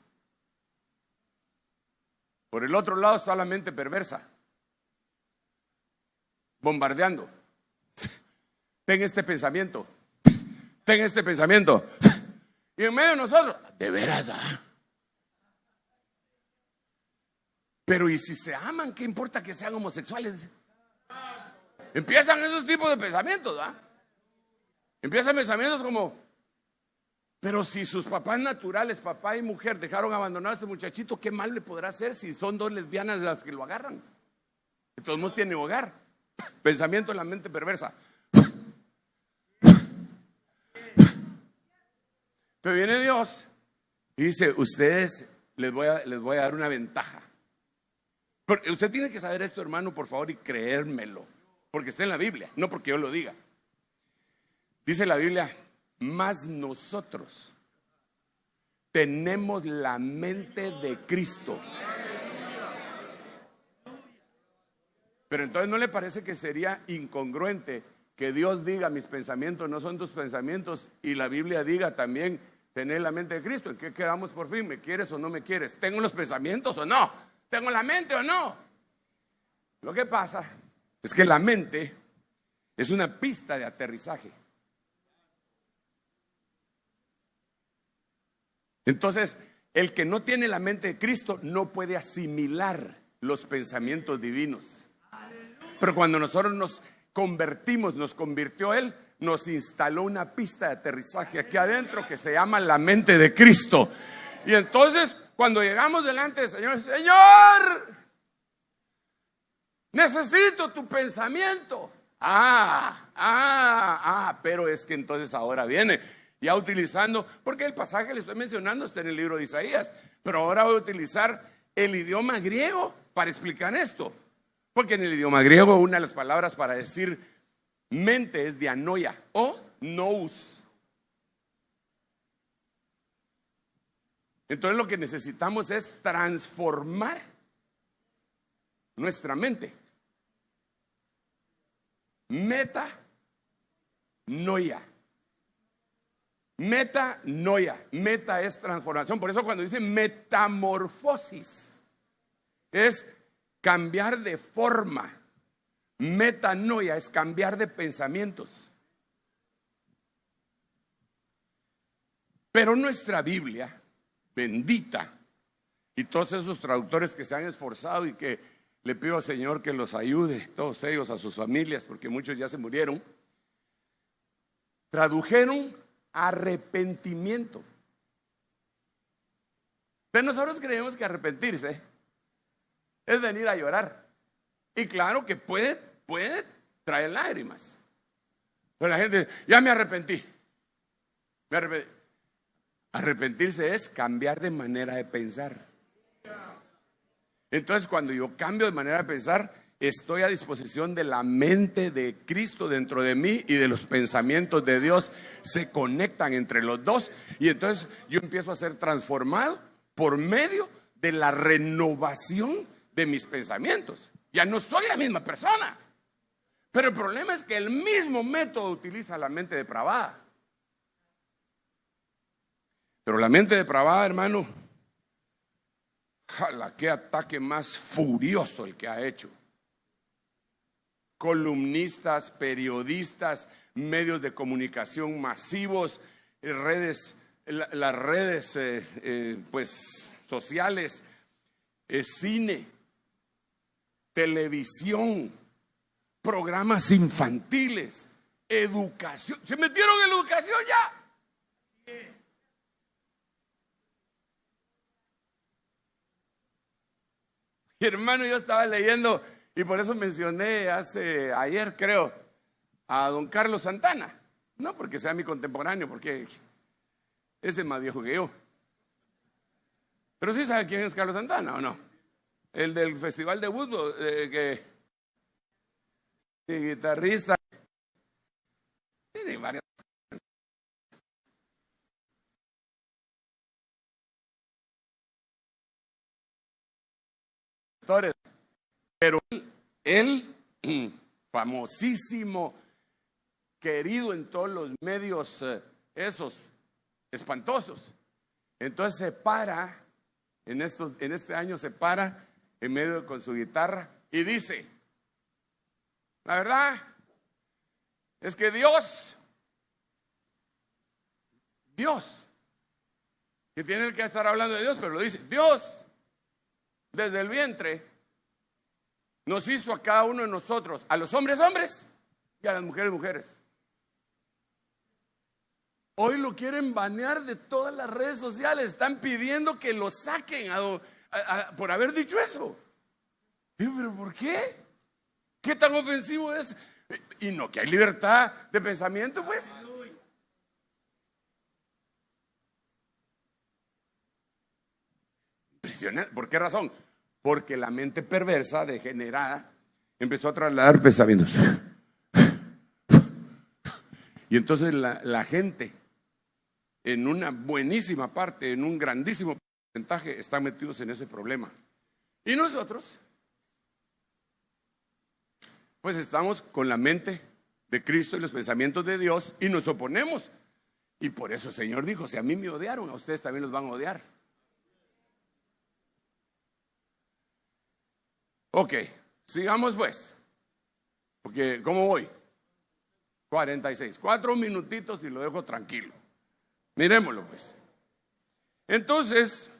Por el otro lado está la mente perversa, bombardeando. Ten este pensamiento, ten este pensamiento. Y en medio de nosotros, de veras, pero ¿y si se aman? ¿Qué importa que sean homosexuales? Empiezan esos tipos de pensamientos, ¿va? Empiezan pensamientos como: pero si sus papás naturales, papá y mujer, dejaron abandonado a este muchachito, ¿qué mal le podrá hacer si son dos lesbianas las que lo agarran? De todos modos tiene hogar. Pensamiento en la mente perversa. Pero viene Dios y dice: ustedes les voy a dar una ventaja. Porque usted tiene que saber esto, hermano, por favor, y creérmelo, porque está en la Biblia, no porque yo lo diga. Dice la Biblia: mas nosotros tenemos la mente de Cristo. Pero entonces, ¿no le parece que sería incongruente que Dios diga: mis pensamientos no son tus pensamientos, y la Biblia diga también: tener la mente de Cristo? ¿En qué quedamos por fin? ¿Me quieres o no me quieres? ¿Tengo los pensamientos o no? ¿Tengo la mente o no? Lo que pasa es que la mente es una pista de aterrizaje. Entonces, el que no tiene la mente de Cristo no puede asimilar los pensamientos divinos. Pero cuando nosotros nos convertimos, nos convirtió Él, nos instaló una pista de aterrizaje aquí adentro que se llama la mente de Cristo. Y entonces, cuando llegamos delante del Señor: Señor, necesito tu pensamiento. Pero es que entonces ahora viene ya utilizando, porque el pasaje que le estoy mencionando está en el libro de Isaías, pero ahora voy a utilizar el idioma griego para explicar esto. Porque en el idioma griego una de las palabras para decir mente es dianoia o nous. Entonces lo que necesitamos es transformar nuestra mente. Metanoia. Metanoia. Meta es transformación. Por eso cuando dice metamorfosis, es cambiar de forma. Metanoia es cambiar de pensamientos. Pero nuestra Biblia bendita, y todos esos traductores que se han esforzado y que le pido al Señor que los ayude, todos ellos, a sus familias, porque muchos ya se murieron, tradujeron arrepentimiento. Pero nosotros creemos que arrepentirse es venir a llorar. Y claro que puede traer lágrimas. Pero la gente: ya me arrepentí. Arrepentirse es cambiar de manera de pensar. Entonces, cuando yo cambio de manera de pensar, estoy a disposición de la mente de Cristo dentro de mí y de los pensamientos de Dios se conectan entre los dos, y entonces yo empiezo a ser transformado por medio de la renovación de mis pensamientos. Ya no soy la misma persona, pero el problema es que el mismo método utiliza la mente depravada. Pero la mente depravada, hermano, ¡jala! Qué ataque más furioso el que ha hecho. Columnistas, periodistas, medios de comunicación masivos, redes, las redes pues sociales, cine, televisión, programas infantiles, educación. ¿Se metieron en la educación ya? Hermano, yo estaba leyendo, y por eso mencioné ayer, creo, a don Carlos Santana. No porque sea mi contemporáneo, porque ese es más viejo que yo. Pero sí sabe quién es Carlos Santana, ¿o no? El del Festival de Woodstock, guitarrista. Tiene varias. Pero él, famosísimo, querido en todos los medios, esos espantosos. Entonces se para, en este año se para en medio con su guitarra y dice: la verdad es que Dios, que tiene que estar hablando de Dios, pero lo dice, Dios, desde el vientre, nos hizo a cada uno de nosotros, a los hombres, hombres, y a las mujeres, mujeres. Hoy lo quieren banear de todas las redes sociales, están pidiendo que lo saquen por haber dicho eso. Digo, ¿pero por qué? ¿Qué tan ofensivo es? Y no, que hay libertad de pensamiento, pues. Impresionante. ¿Por qué razón? Porque la mente perversa, degenerada, empezó a trasladar pensamientos. Y entonces la gente, en una buenísima parte, en un grandísimo porcentaje, están metidos en ese problema. Y nosotros, pues estamos con la mente de Cristo y los pensamientos de Dios y nos oponemos. Y por eso el Señor dijo: si a mí me odiaron, a ustedes también los van a odiar. Ok, sigamos pues. Porque, ¿cómo voy? 46, 4 minutitos y lo dejo tranquilo. Miremoslo pues. Entonces,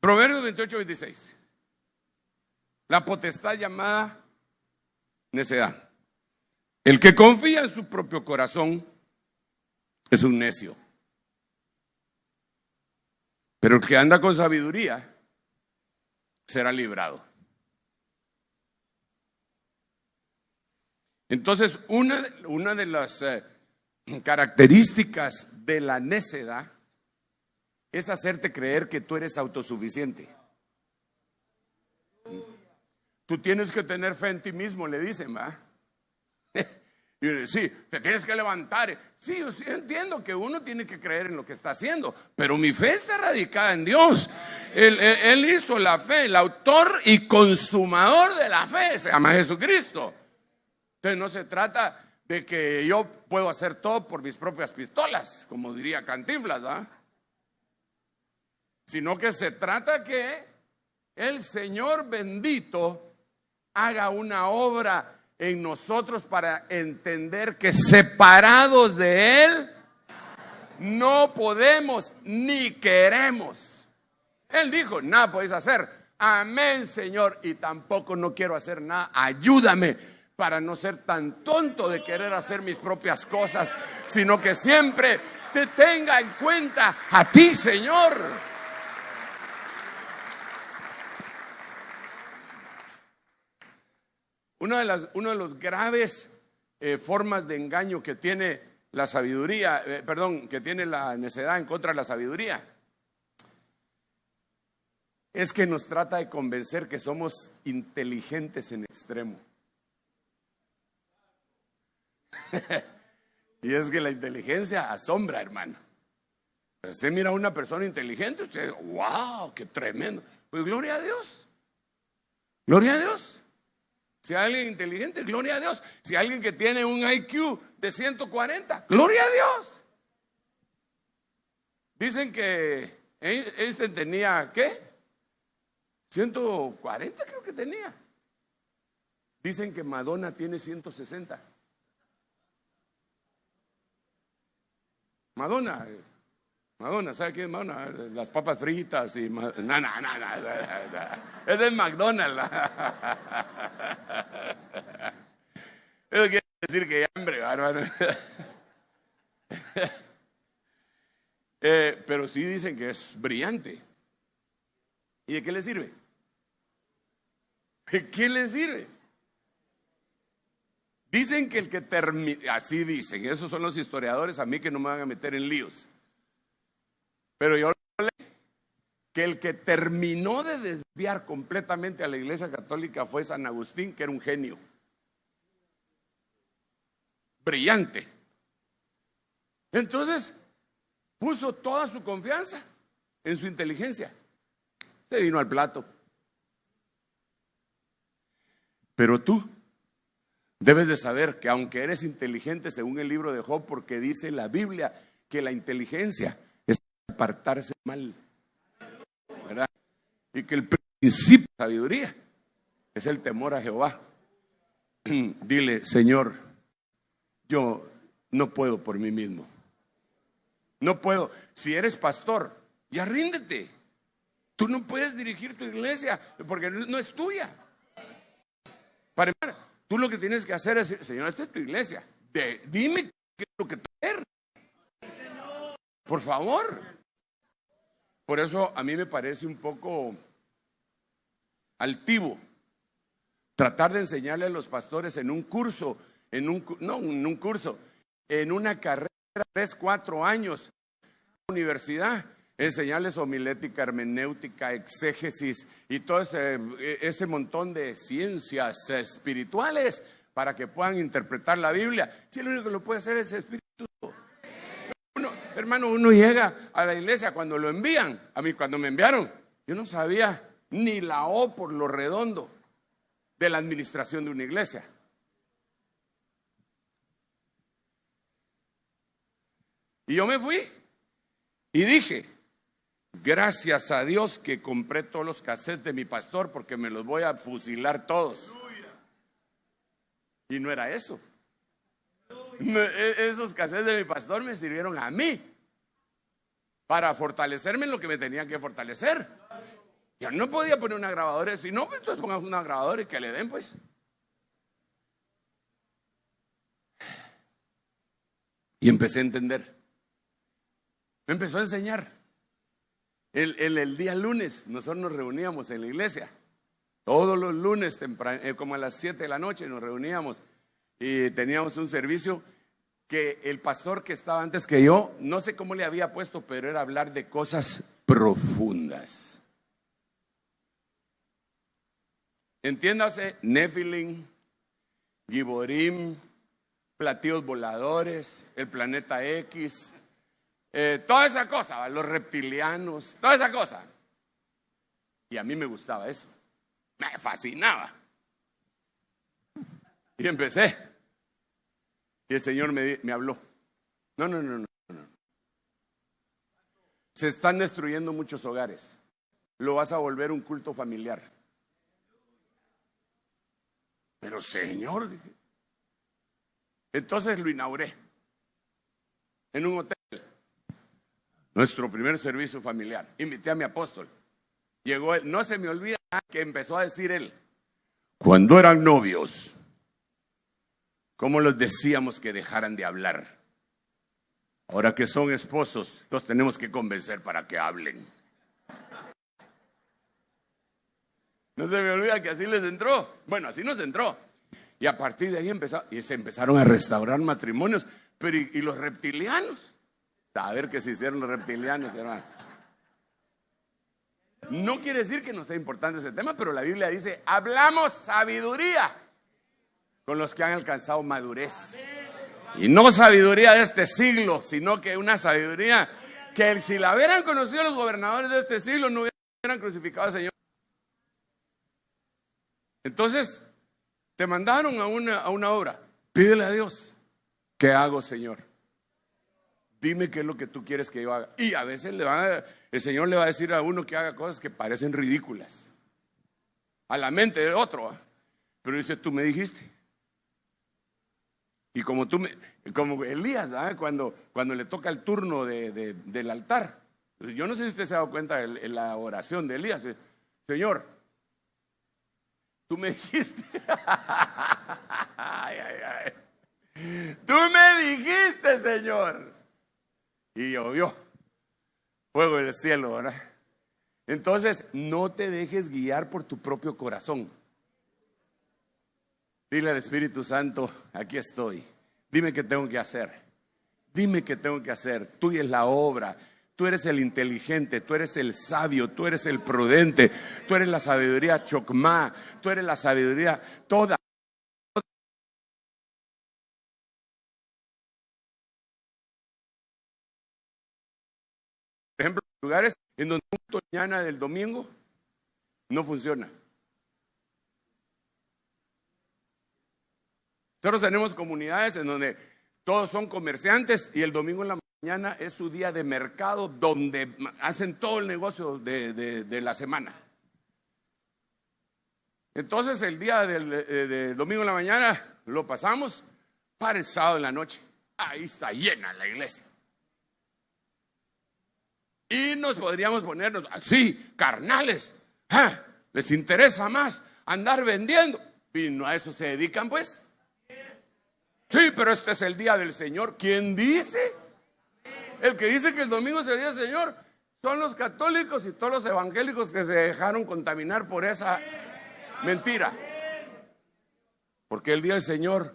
Proverbios 28, 26. La potestad llamada necedad. El que confía en su propio corazón es un necio. Pero el que anda con sabiduría será librado. Entonces, una de las características de la necedad es hacerte creer que tú eres autosuficiente. Tú tienes que tener fe en ti mismo, le dicen, ¿va? Y sí, te tienes que levantar. Sí, yo entiendo que uno tiene que creer en lo que está haciendo, pero mi fe está radicada en Dios. Él hizo la fe, el autor y consumador de la fe se llama Jesucristo. Entonces no se trata de que yo puedo hacer todo por mis propias pistolas, como diría Cantinflas, ¿verdad? Sino que se trata que el Señor bendito haga una obra en nosotros para entender que separados de Él no podemos ni queremos. Él dijo: nada podéis hacer. Amén, Señor. Y tampoco no quiero hacer nada. Ayúdame para no ser tan tonto de querer hacer mis propias cosas, sino que siempre te tenga en cuenta a ti, Señor. Una de los graves formas de engaño que tiene la sabiduría, que tiene la necedad en contra de la sabiduría, es que nos trata de convencer que somos inteligentes en extremo. Y es que la inteligencia asombra, hermano. Usted mira a una persona inteligente, usted, wow, qué tremendo. Pues gloria a Dios. Gloria a Dios. Si hay alguien inteligente, gloria a Dios. Si hay alguien que tiene un IQ de 140, gloria a Dios. Dicen que Einstein tenía, ¿qué? 140 creo que tenía. Dicen que Madonna tiene 160. Madonna, ¿sabe quién es Madonna? Las papas fritas y... No. Ese es McDonald's. Eso quiere decir que hay hambre, hermano. Pero sí dicen que es brillante. ¿Y de qué le sirve? ¿De qué le sirve? Dicen que el que termina, así dicen, esos son los historiadores, a mí que no me van a meter en líos. Pero yo leo que el que terminó de desviar completamente a la Iglesia Católica fue San Agustín, que era un genio. Brillante. Entonces, puso toda su confianza en su inteligencia. Se vino al plato. Pero tú debes de saber que aunque eres inteligente, según el libro de Job, porque dice la Biblia que la inteligencia es apartarse mal, ¿verdad? Y que el principio de sabiduría es el temor a Jehová. Dile, Señor, yo no puedo por mí mismo. No puedo. Si eres pastor, ya ríndete. Tú no puedes dirigir tu iglesia porque no es tuya. Para empezar, tú lo que tienes que hacer es decir, Señor, esta es tu iglesia. Dime qué es lo que tú quieres. Por favor. Por eso a mí me parece un poco altivo tratar de enseñarle a los pastores en un curso, en una carrera de 3, 4 años, universidad, enseñarles homilética, hermenéutica, exégesis y todo ese montón de ciencias espirituales para que puedan interpretar la Biblia. Si el único que lo puede hacer es el Espíritu. Hermano, uno llega a la iglesia cuando lo envían. A mí cuando me enviaron, yo no sabía ni la O por lo redondo de la administración de una iglesia. Y yo me fui y dije, gracias a Dios que compré todos los cassettes de mi pastor porque me los voy a fusilar todos. Y no era eso. Esos cassettes de mi pastor me sirvieron a mí para fortalecerme en lo que me tenían que fortalecer. Yo no podía poner una grabadora, si no, pues entonces pongamos una grabadora y que le den, pues. Y empecé a entender. Me empezó a enseñar. El día lunes nosotros nos reuníamos en la iglesia. Todos los lunes, como a las 7 de la noche nos reuníamos y teníamos un servicio que el pastor que estaba antes que yo, no sé cómo le había puesto, pero era hablar de cosas profundas. Entiéndase, Nefilim, Giborim, platillos voladores, el planeta X, toda esa cosa, los reptilianos, toda esa cosa. Y a mí me gustaba eso, me fascinaba. Y empecé. Y el Señor me habló. No. Se están destruyendo muchos hogares. Lo vas a volver un culto familiar. Pero Señor, dije. Entonces lo inauguré en un hotel. Nuestro primer servicio familiar. Invité a mi apóstol. Llegó él. No se me olvida que empezó a decir él. Cuando eran novios, ¿cómo los decíamos que dejaran de hablar? Ahora que son esposos, los tenemos que convencer para que hablen. No se me olvida que así les entró. Bueno, así nos entró. Y a partir de ahí se empezaron a restaurar matrimonios. Pero ¿y los reptilianos? A ver qué se hicieron los reptilianos, hermano. No quiere decir que no sea importante ese tema, pero la Biblia dice, hablamos sabiduría con los que han alcanzado madurez. Y no sabiduría de este siglo, sino que una sabiduría que si la hubieran conocido los gobernadores de este siglo, no hubieran crucificado al Señor. Entonces, te mandaron a una obra. Pídele a Dios, ¿qué hago, Señor? Dime qué es lo que tú quieres que yo haga. Y a veces el Señor le va a decir a uno que haga cosas que parecen ridículas a la mente del otro, ¿eh? Pero dice, tú me dijiste. Y como Elías, ¿eh? Cuando le toca el turno del altar. Yo no sé si usted se ha dado cuenta en la oración de Elías. Señor, tú me dijiste. Ay, ay, ay. Tú me dijiste, Señor. Y llovió fuego del cielo, ¿verdad? Entonces, no te dejes guiar por tu propio corazón. Dile al Espíritu Santo, aquí estoy. Dime qué tengo que hacer. Dime qué tengo que hacer. Tuya es la obra. Tú eres el inteligente, tú eres el sabio, tú eres el prudente, tú eres la sabiduría chocmá, tú eres la sabiduría toda. Por ejemplo, lugares en donde un mañana del domingo no funciona. Nosotros tenemos comunidades en donde todos son comerciantes y el domingo en la mañana es su día de mercado donde hacen todo el negocio de la semana. Entonces el día del domingo en la mañana lo pasamos para el sábado en la noche. Ahí está llena la iglesia. Y nos podríamos ponernos así, carnales. ¿Ah? ¿Les interesa más andar vendiendo? Y no a eso se dedican, pues. Sí, pero este es el día del Señor. ¿Quién dice? El que dice que el domingo es el día del Señor son los católicos y todos los evangélicos que se dejaron contaminar por esa mentira. Porque el día del Señor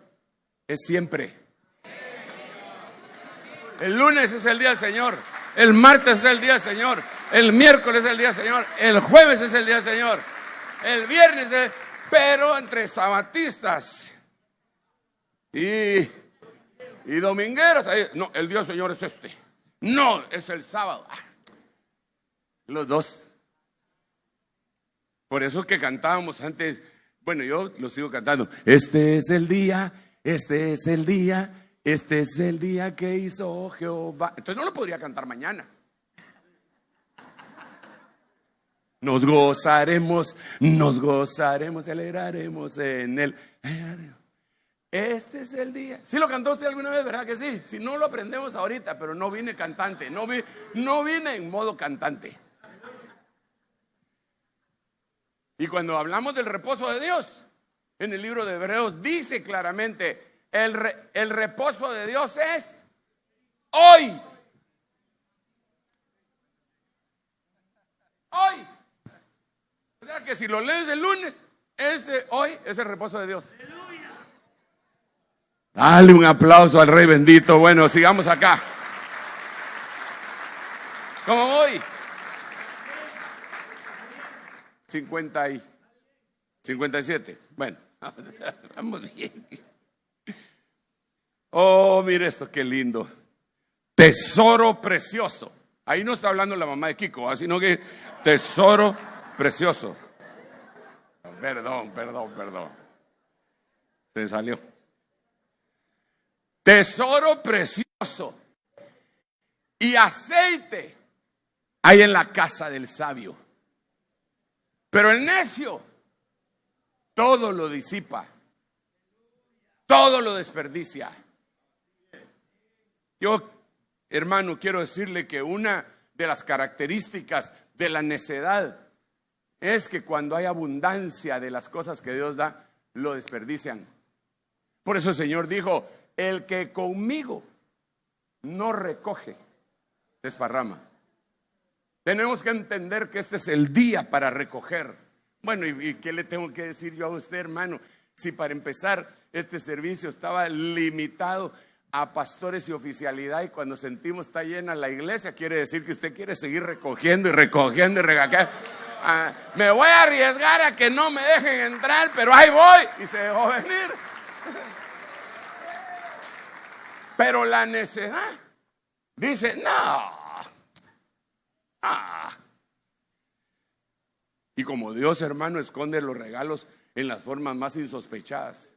es siempre. El lunes es el día del Señor. El martes es el día del Señor. El miércoles es el día del Señor. El jueves es el día del Señor. El viernes es... Pero entre sabatistas y domingueros, no, el día del Señor es este. No, es el sábado. Los dos. Por eso es que cantábamos antes. Bueno, yo lo sigo cantando. Este es el día, este es el día, este es el día que hizo Jehová. Entonces no lo podría cantar mañana. Nos gozaremos, alegraremos en él. Este es el día. ¿Sí lo cantó usted alguna vez, verdad que sí? Si no lo aprendemos ahorita, pero no vine cantante, no vine en modo cantante. Y cuando hablamos del reposo de Dios, en el libro de Hebreos dice claramente, el reposo de Dios es hoy. Hoy. O sea que si lo lees el lunes, hoy es el reposo de Dios. Dale un aplauso al Rey bendito. Bueno, sigamos acá. ¿Cómo voy? 57. Bueno, vamos bien. Oh, mire esto, qué lindo. Tesoro precioso. Ahí no está hablando la mamá de Kiko, sino que tesoro precioso. Perdón. Se salió. Tesoro precioso y aceite hay en la casa del sabio. Pero el necio todo lo disipa, todo lo desperdicia. Yo, hermano, quiero decirle que una de las características de la necedad es que cuando hay abundancia de las cosas que Dios da, lo desperdician. Por eso el Señor dijo, el que conmigo no recoge, desparrama. Tenemos que entender que este es el día para recoger. Bueno, ¿y qué le tengo que decir yo a usted, hermano? Si para empezar este servicio estaba limitado a pastores y oficialidad, y cuando sentimos está llena la iglesia, quiere decir que usted quiere seguir recogiendo y recogiendo y recogiendo. Me voy a arriesgar a que no me dejen entrar, pero ahí voy. Y se dejó venir. Pero la necedad dice, no. Y como Dios, hermano, esconde los regalos en las formas más insospechadas.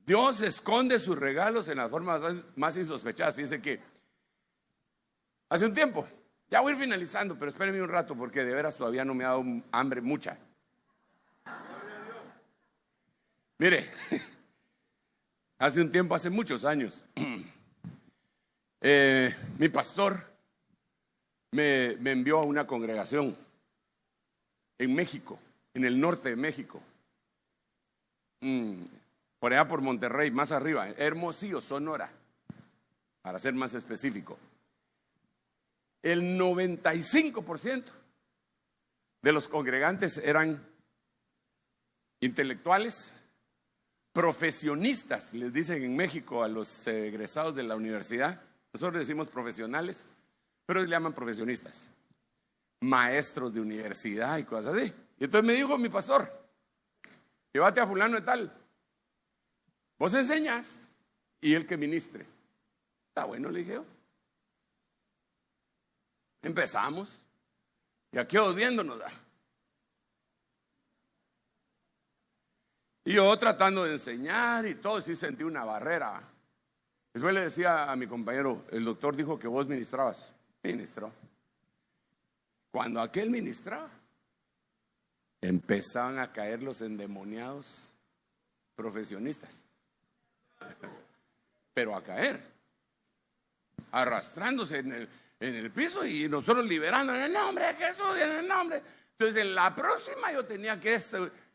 Dios esconde sus regalos en las formas más insospechadas. Fíjense que hace un tiempo, ya voy a ir finalizando, pero espérenme un rato porque de veras todavía no me ha dado hambre mucha. Mire, hace un tiempo, hace muchos años, mi pastor me envió a una congregación en México, en el norte de México, por allá por Monterrey, más arriba, Hermosillo, Sonora, para ser más específico. El 95% de los congregantes eran intelectuales, profesionistas, les dicen en México a los egresados de la universidad. Nosotros decimos profesionales, pero ellos le llaman profesionistas, maestros de universidad y cosas así. Y entonces me dijo mi pastor, llévate a fulano de tal, vos enseñas y él que ministre. Está bueno, le dije yo. Empezamos y aquí viéndonos. Y yo tratando de enseñar y todo, sí sentí una barrera. Después le decía a mi compañero, el doctor dijo que vos ministrabas. Ministró. Cuando aquel ministraba, empezaban a caer los endemoniados profesionistas. Pero a caer, arrastrándose en el piso y nosotros liberando en el nombre de Jesús, en el nombre. Entonces en la próxima yo tenía que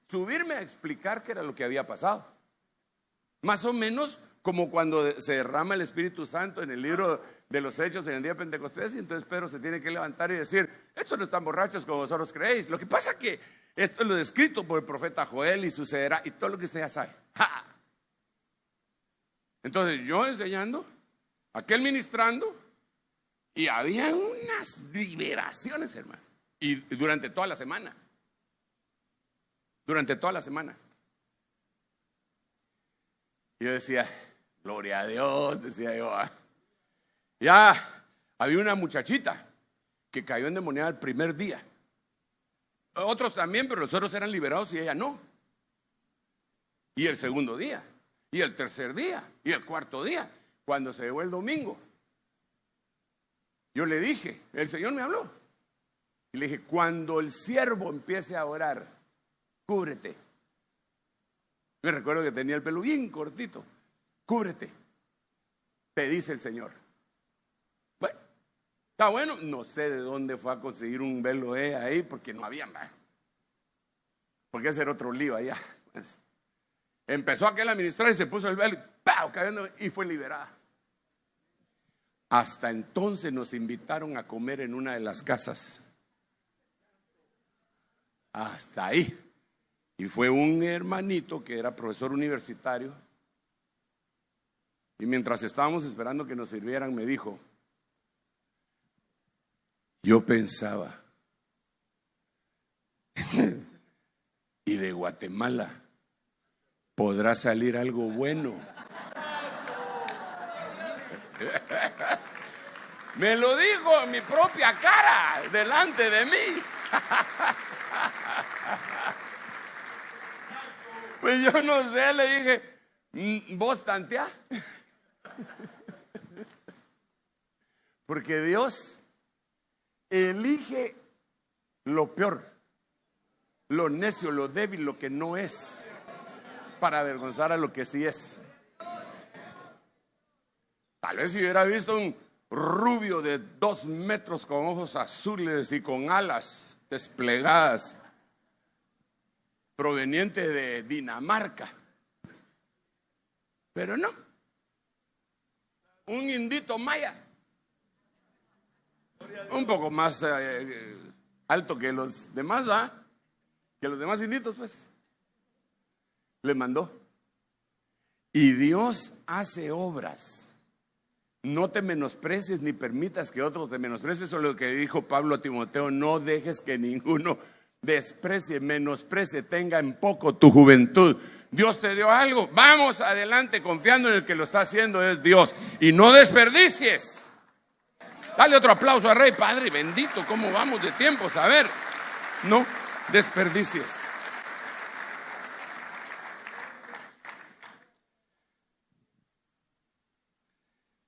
subirme a explicar qué era lo que había pasado. Más o menos como cuando se derrama el Espíritu Santo en el libro de los Hechos en el día de Pentecostés, y entonces Pedro se tiene que levantar y decir, estos no están borrachos como vosotros creéis. Lo que pasa es que esto es lo descrito por el profeta Joel y sucederá, y todo lo que usted ya sabe. ¡Ja! Entonces yo enseñando, aquel ministrando, y había unas liberaciones, hermano. Y durante toda la semana. Durante toda la semana. Y yo decía, gloria a Dios, decía yo. Ya había una muchachita que cayó endemoniada el primer día. Otros también, pero los otros eran liberados y ella no. Y el segundo día, y el tercer día, y el cuarto día, cuando se llegó el domingo. Yo le dije, el Señor me habló. Y le dije, cuando el siervo empiece a orar, cúbrete. Me recuerdo que tenía el pelo bien cortito. Cúbrete, te dice el Señor. Bueno, está bueno. No sé de dónde fue a conseguir un velo ahí, porque no había más. Porque ese era otro lío allá. Empezó aquel a ministrar y se puso el velo y ¡pau! Cayendo, y fue liberada. Hasta entonces nos invitaron a comer en una de las casas. Hasta ahí. Y fue un hermanito que era profesor universitario. Y mientras estábamos esperando que nos sirvieran, me dijo, yo pensaba, y de Guatemala podrá salir algo bueno. Me lo dijo en mi propia cara, delante de mí. Pues yo no sé, le dije, ¿vos tantea? Porque Dios elige lo peor, lo necio, lo débil, lo que no es, para avergonzar a lo que sí es. Tal vez si hubiera visto un rubio de 2 metros con ojos azules y con alas desplegadas, proveniente de Dinamarca, pero no, un indito maya, un poco más alto que los demás, que los demás inditos, pues, le mandó. Y Dios hace obras No te menosprecies ni permitas que otros te menosprecien. Eso es lo que dijo Pablo a Timoteo: no dejes que ninguno desprecie, menosprecie, tenga en poco tu juventud. Dios te dio algo, vamos adelante confiando en el que lo está haciendo, es Dios, y no desperdicies. Dale otro aplauso al Rey. Padre bendito, ¿cómo vamos de tiempos? A ver, no desperdicies.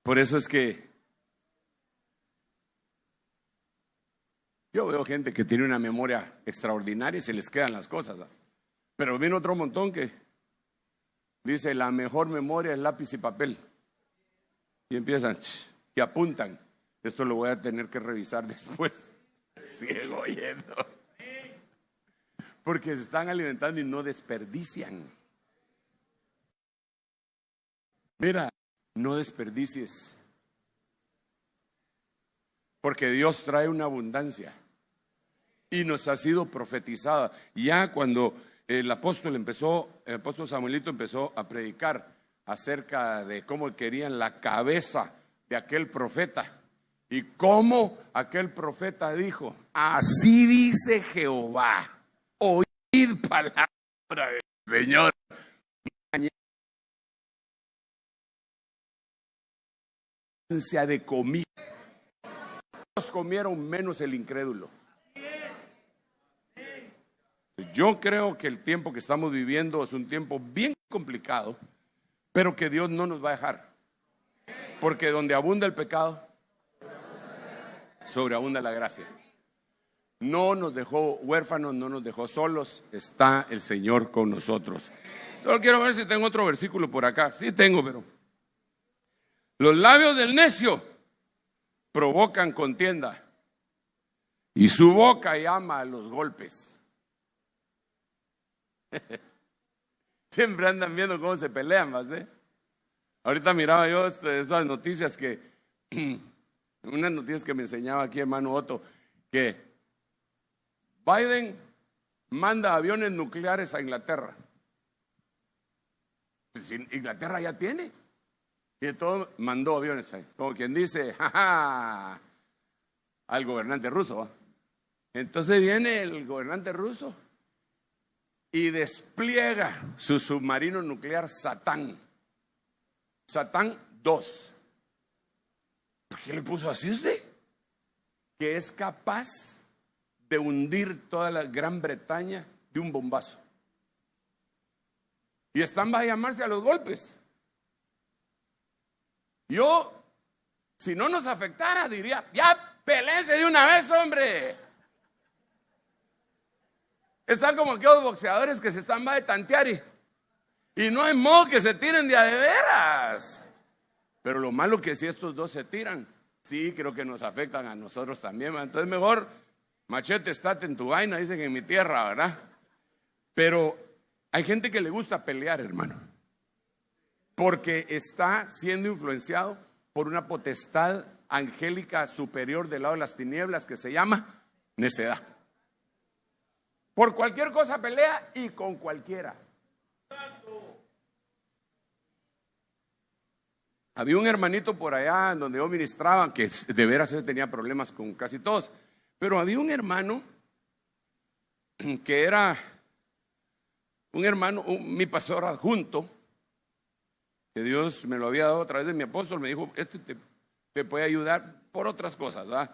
Por eso es que yo veo gente que tiene una memoria extraordinaria y se les quedan las cosas, ¿no? Pero viene otro montón que dice: la mejor memoria es lápiz y papel. Y empiezan y apuntan. Esto lo voy a tener que revisar después. Sigo oyendo. Porque se están alimentando y no desperdician. Mira, no desperdicies. Porque Dios trae una abundancia. Y nos ha sido profetizada. Ya cuando el apóstol Samuelito empezó a predicar acerca de cómo querían la cabeza de aquel profeta. Y cómo aquel profeta dijo: así dice Jehová, oíd palabra del Señor. De comida. Todos comieron menos el incrédulo. Yo creo que el tiempo que estamos viviendo es un tiempo bien complicado, pero que Dios no nos va a dejar. Porque donde abunda el pecado, sobreabunda la gracia. No nos dejó huérfanos, no nos dejó solos, está el Señor con nosotros. Solo quiero ver si tengo otro versículo por acá. Sí tengo, pero los labios del necio provocan contienda y su boca llama a los golpes. Siempre andan viendo cómo se pelean, ¿más? Ahorita miraba yo estas noticias unas noticias que me enseñaba aquí hermano Otto, que Biden manda aviones nucleares a Inglaterra. Pues Inglaterra ya tiene. Y de todo mandó aviones ahí. Como quien dice, jaja, al gobernante ruso, ¿va? Entonces viene el gobernante ruso y despliega su submarino nuclear Satán 2. ¿Por qué le puso así usted? Que es capaz de hundir toda la Gran Bretaña de un bombazo. Y están va a llamarse a los golpes. Yo, si no nos afectara, diría: ya peléense de una vez, hombre. Están como aquellos boxeadores que se están va de tantear y no hay modo que se tiren de a de veras. Pero lo malo que si estos dos se tiran, sí creo que nos afectan a nosotros también. Entonces mejor machete, estate en tu vaina, dicen en mi tierra, ¿verdad? Pero hay gente que le gusta pelear, hermano, porque está siendo influenciado por una potestad angélica superior del lado de las tinieblas que se llama necedad. Por cualquier cosa pelea y con cualquiera. Había un hermanito por allá donde yo ministraba que de veras tenía problemas con casi todos, pero había un hermano que era un hermano, mi pastor adjunto, que Dios me lo había dado a través de mi apóstol. Me dijo: te puede ayudar por otras cosas, ¿verdad?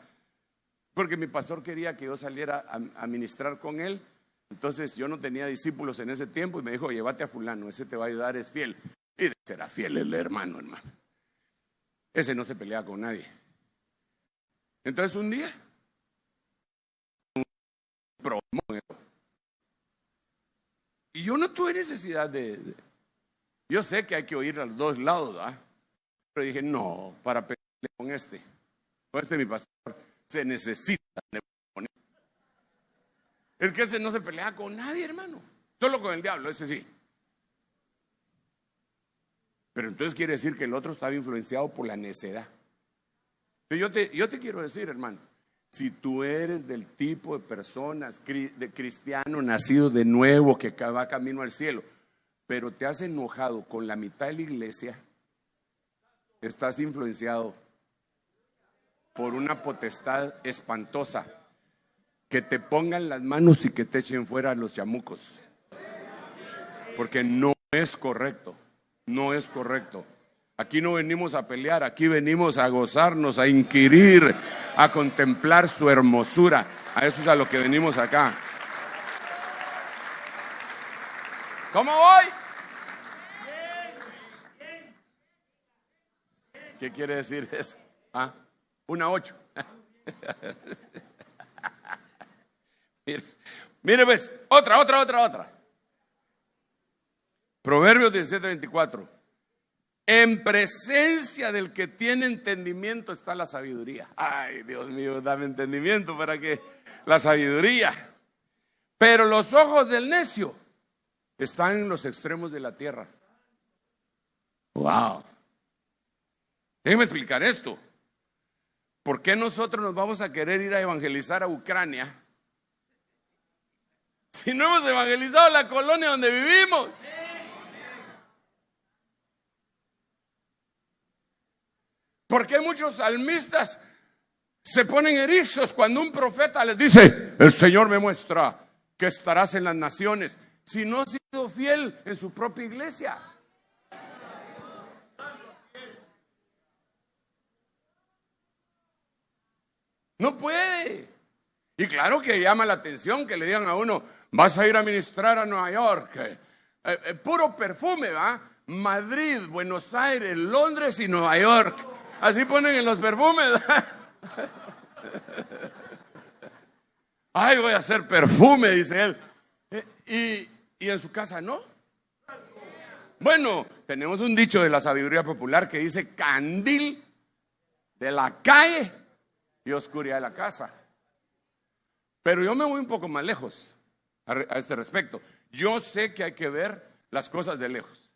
Porque mi pastor quería que yo saliera a ministrar con él. Entonces yo no tenía discípulos en ese tiempo y me dijo: llévate a fulano, ese te va a ayudar, es fiel. Y será fiel el hermano. Ese no se pelea con nadie. Entonces un día y yo no tuve necesidad yo sé que hay que oír a los dos lados, ¿verdad? Pero dije: no, para pelear con este mi pastor se necesita de poner. Es que ese no se pelea con nadie, hermano, solo con el diablo, ese sí. Pero entonces quiere decir que el otro estaba influenciado por la necedad. Yo te quiero decir, hermano, si tú eres del tipo de personas, de cristiano nacido de nuevo, que va camino al cielo, pero te has enojado con la mitad de la iglesia, estás influenciado por una potestad espantosa, que te pongan las manos y que te echen fuera los chamucos, porque no es correcto, no es correcto. Aquí no venimos a pelear, aquí venimos a gozarnos, a inquirir, a contemplar su hermosura. A eso es a lo que venimos acá. ¿Cómo voy? ¿Qué quiere decir eso? ¿Ah? 1-8. Mire pues, otra. Proverbios 17:24. En presencia del que tiene entendimiento está la sabiduría. Ay, Dios mío, dame entendimiento para que la sabiduría. Pero los ojos del necio están en los extremos de la tierra. Wow. Déjenme explicar esto. ¿Por qué nosotros nos vamos a querer ir a evangelizar a Ucrania si no hemos evangelizado la colonia donde vivimos? ¿Por qué muchos salmistas se ponen erizos cuando un profeta les dice: el Señor me muestra que estarás en las naciones, si no ha sido fiel en su propia iglesia? No puede. Y claro que llama la atención que le digan a uno: vas a ir a ministrar a Nueva York, puro perfume, ¿va? Madrid, Buenos Aires, Londres y Nueva York. Así ponen en los perfumes. Ay, voy a hacer perfume, dice él. Y en su casa no. Bueno, tenemos un dicho de la sabiduría popular que dice: candil de la calle y oscuridad de la casa. Pero yo me voy un poco más lejos a este respecto. Yo sé que hay que ver las cosas de lejos.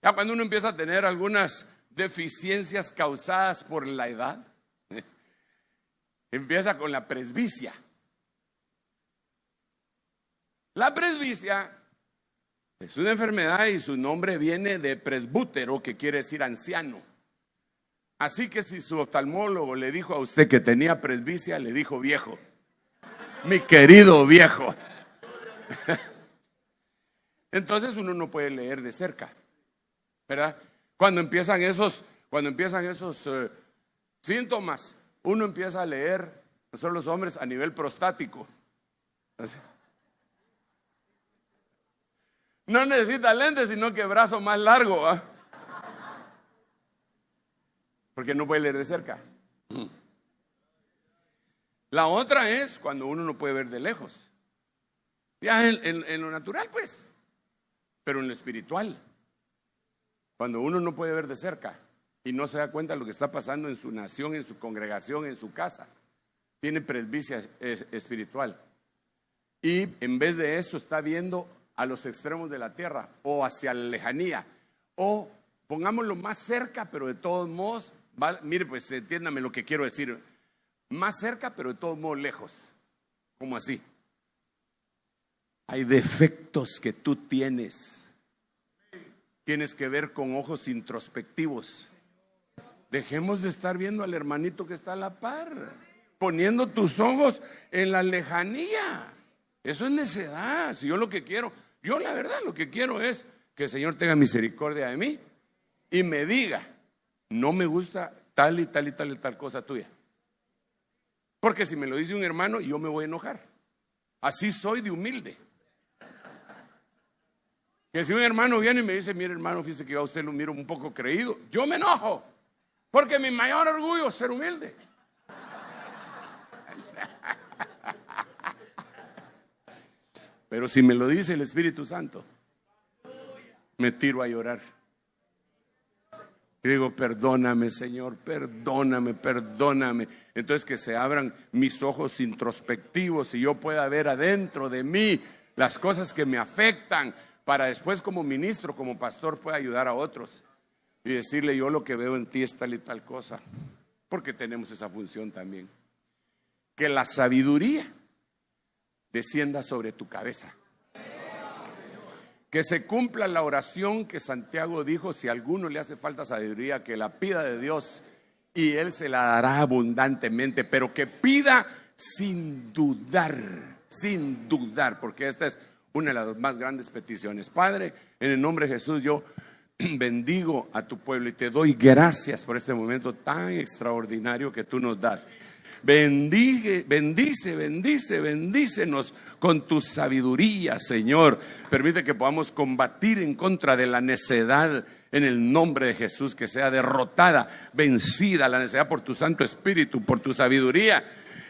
Ya cuando uno empieza a tener algunas deficiencias causadas por la edad, empieza con la presbicia. La presbicia es una enfermedad y su nombre viene de presbútero, que quiere decir anciano. Así que si su oftalmólogo le dijo a usted que tenía presbicia, le dijo viejo. Mi querido viejo. Entonces uno no puede leer de cerca, ¿verdad? Cuando empiezan esos síntomas, uno empieza a leer, nosotros los hombres, a nivel prostático. Así. No necesita lentes, sino que brazo más largo, ¿eh? Porque no puede leer de cerca. La otra es cuando uno no puede ver de lejos. Ya en lo natural, pues, pero en lo espiritual. Cuando uno no puede ver de cerca y no se da cuenta de lo que está pasando en su nación, en su congregación, en su casa, tiene presbicia espiritual. Y en vez de eso está viendo a los extremos de la tierra o hacia la lejanía, o pongámoslo más cerca, pero de todos modos, mire, pues entiéndame lo que quiero decir, más cerca, pero de todos modos lejos. ¿Cómo así? Hay defectos que tú tienes. Tienes que ver con ojos introspectivos. Dejemos de estar viendo al hermanito que está a la par, poniendo tus ojos en la lejanía. Eso es necedad. Si yo lo que quiero, yo la verdad lo que quiero es que el Señor tenga misericordia de mí y me diga: no me gusta tal y tal y tal y tal cosa tuya. Porque si me lo dice un hermano, yo me voy a enojar. Así soy de humilde. Que si un hermano viene y me dice: mire, hermano, fíjese que yo a usted lo miro un poco creído, yo me enojo, porque mi mayor orgullo es ser humilde. Pero si me lo dice el Espíritu Santo, me tiro a llorar. Y digo: perdóname, Señor, perdóname, perdóname. Entonces que se abran mis ojos introspectivos y yo pueda ver adentro de mí las cosas que me afectan, para después como ministro, como pastor, pueda ayudar a otros y decirle: yo lo que veo en ti es tal y tal cosa. Porque tenemos esa función también. Que la sabiduría descienda sobre tu cabeza. Que se cumpla la oración que Santiago dijo: si a alguno le hace falta sabiduría, que la pida de Dios y Él se la dará abundantemente, pero que pida sin dudar, porque esta es una de las más grandes peticiones. Padre, en el nombre de Jesús, yo bendigo a tu pueblo y te doy gracias por este momento tan extraordinario que tú nos das. Bendícenos con tu sabiduría, Señor. Permite que podamos combatir en contra de la necedad en el nombre de Jesús, que sea derrotada, vencida la necedad por tu Santo Espíritu, por tu sabiduría,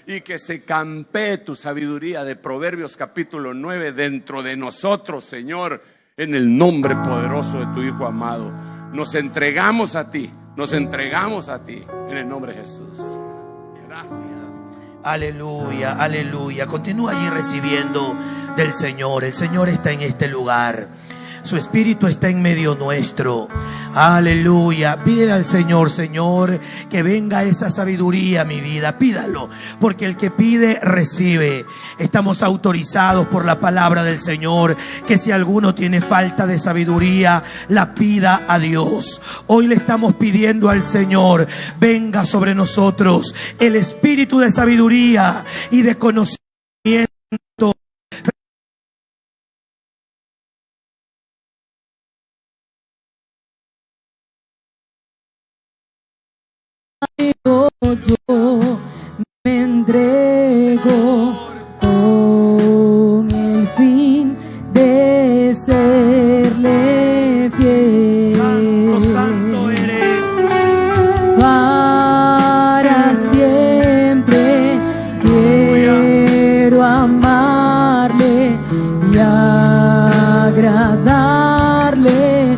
y que se campee tu sabiduría de Proverbios capítulo 9 dentro de nosotros, Señor, en el nombre poderoso de tu Hijo amado. Nos entregamos a ti, en el nombre de Jesús. Gracias. Aleluya, aleluya. Continúa allí recibiendo del Señor. El Señor está en este lugar. Su Espíritu está en medio nuestro. Aleluya. Pídele al Señor: Señor, que venga esa sabiduría a mi vida. Pídalo, porque el que pide, recibe. Estamos autorizados por la palabra del Señor que si alguno tiene falta de sabiduría, la pida a Dios. Hoy le estamos pidiendo al Señor: venga sobre nosotros el espíritu de sabiduría y de conocimiento. Yo me entrego con el fin de serle fiel. Santo, santo eres. Para siempre quiero amarle y agradarle.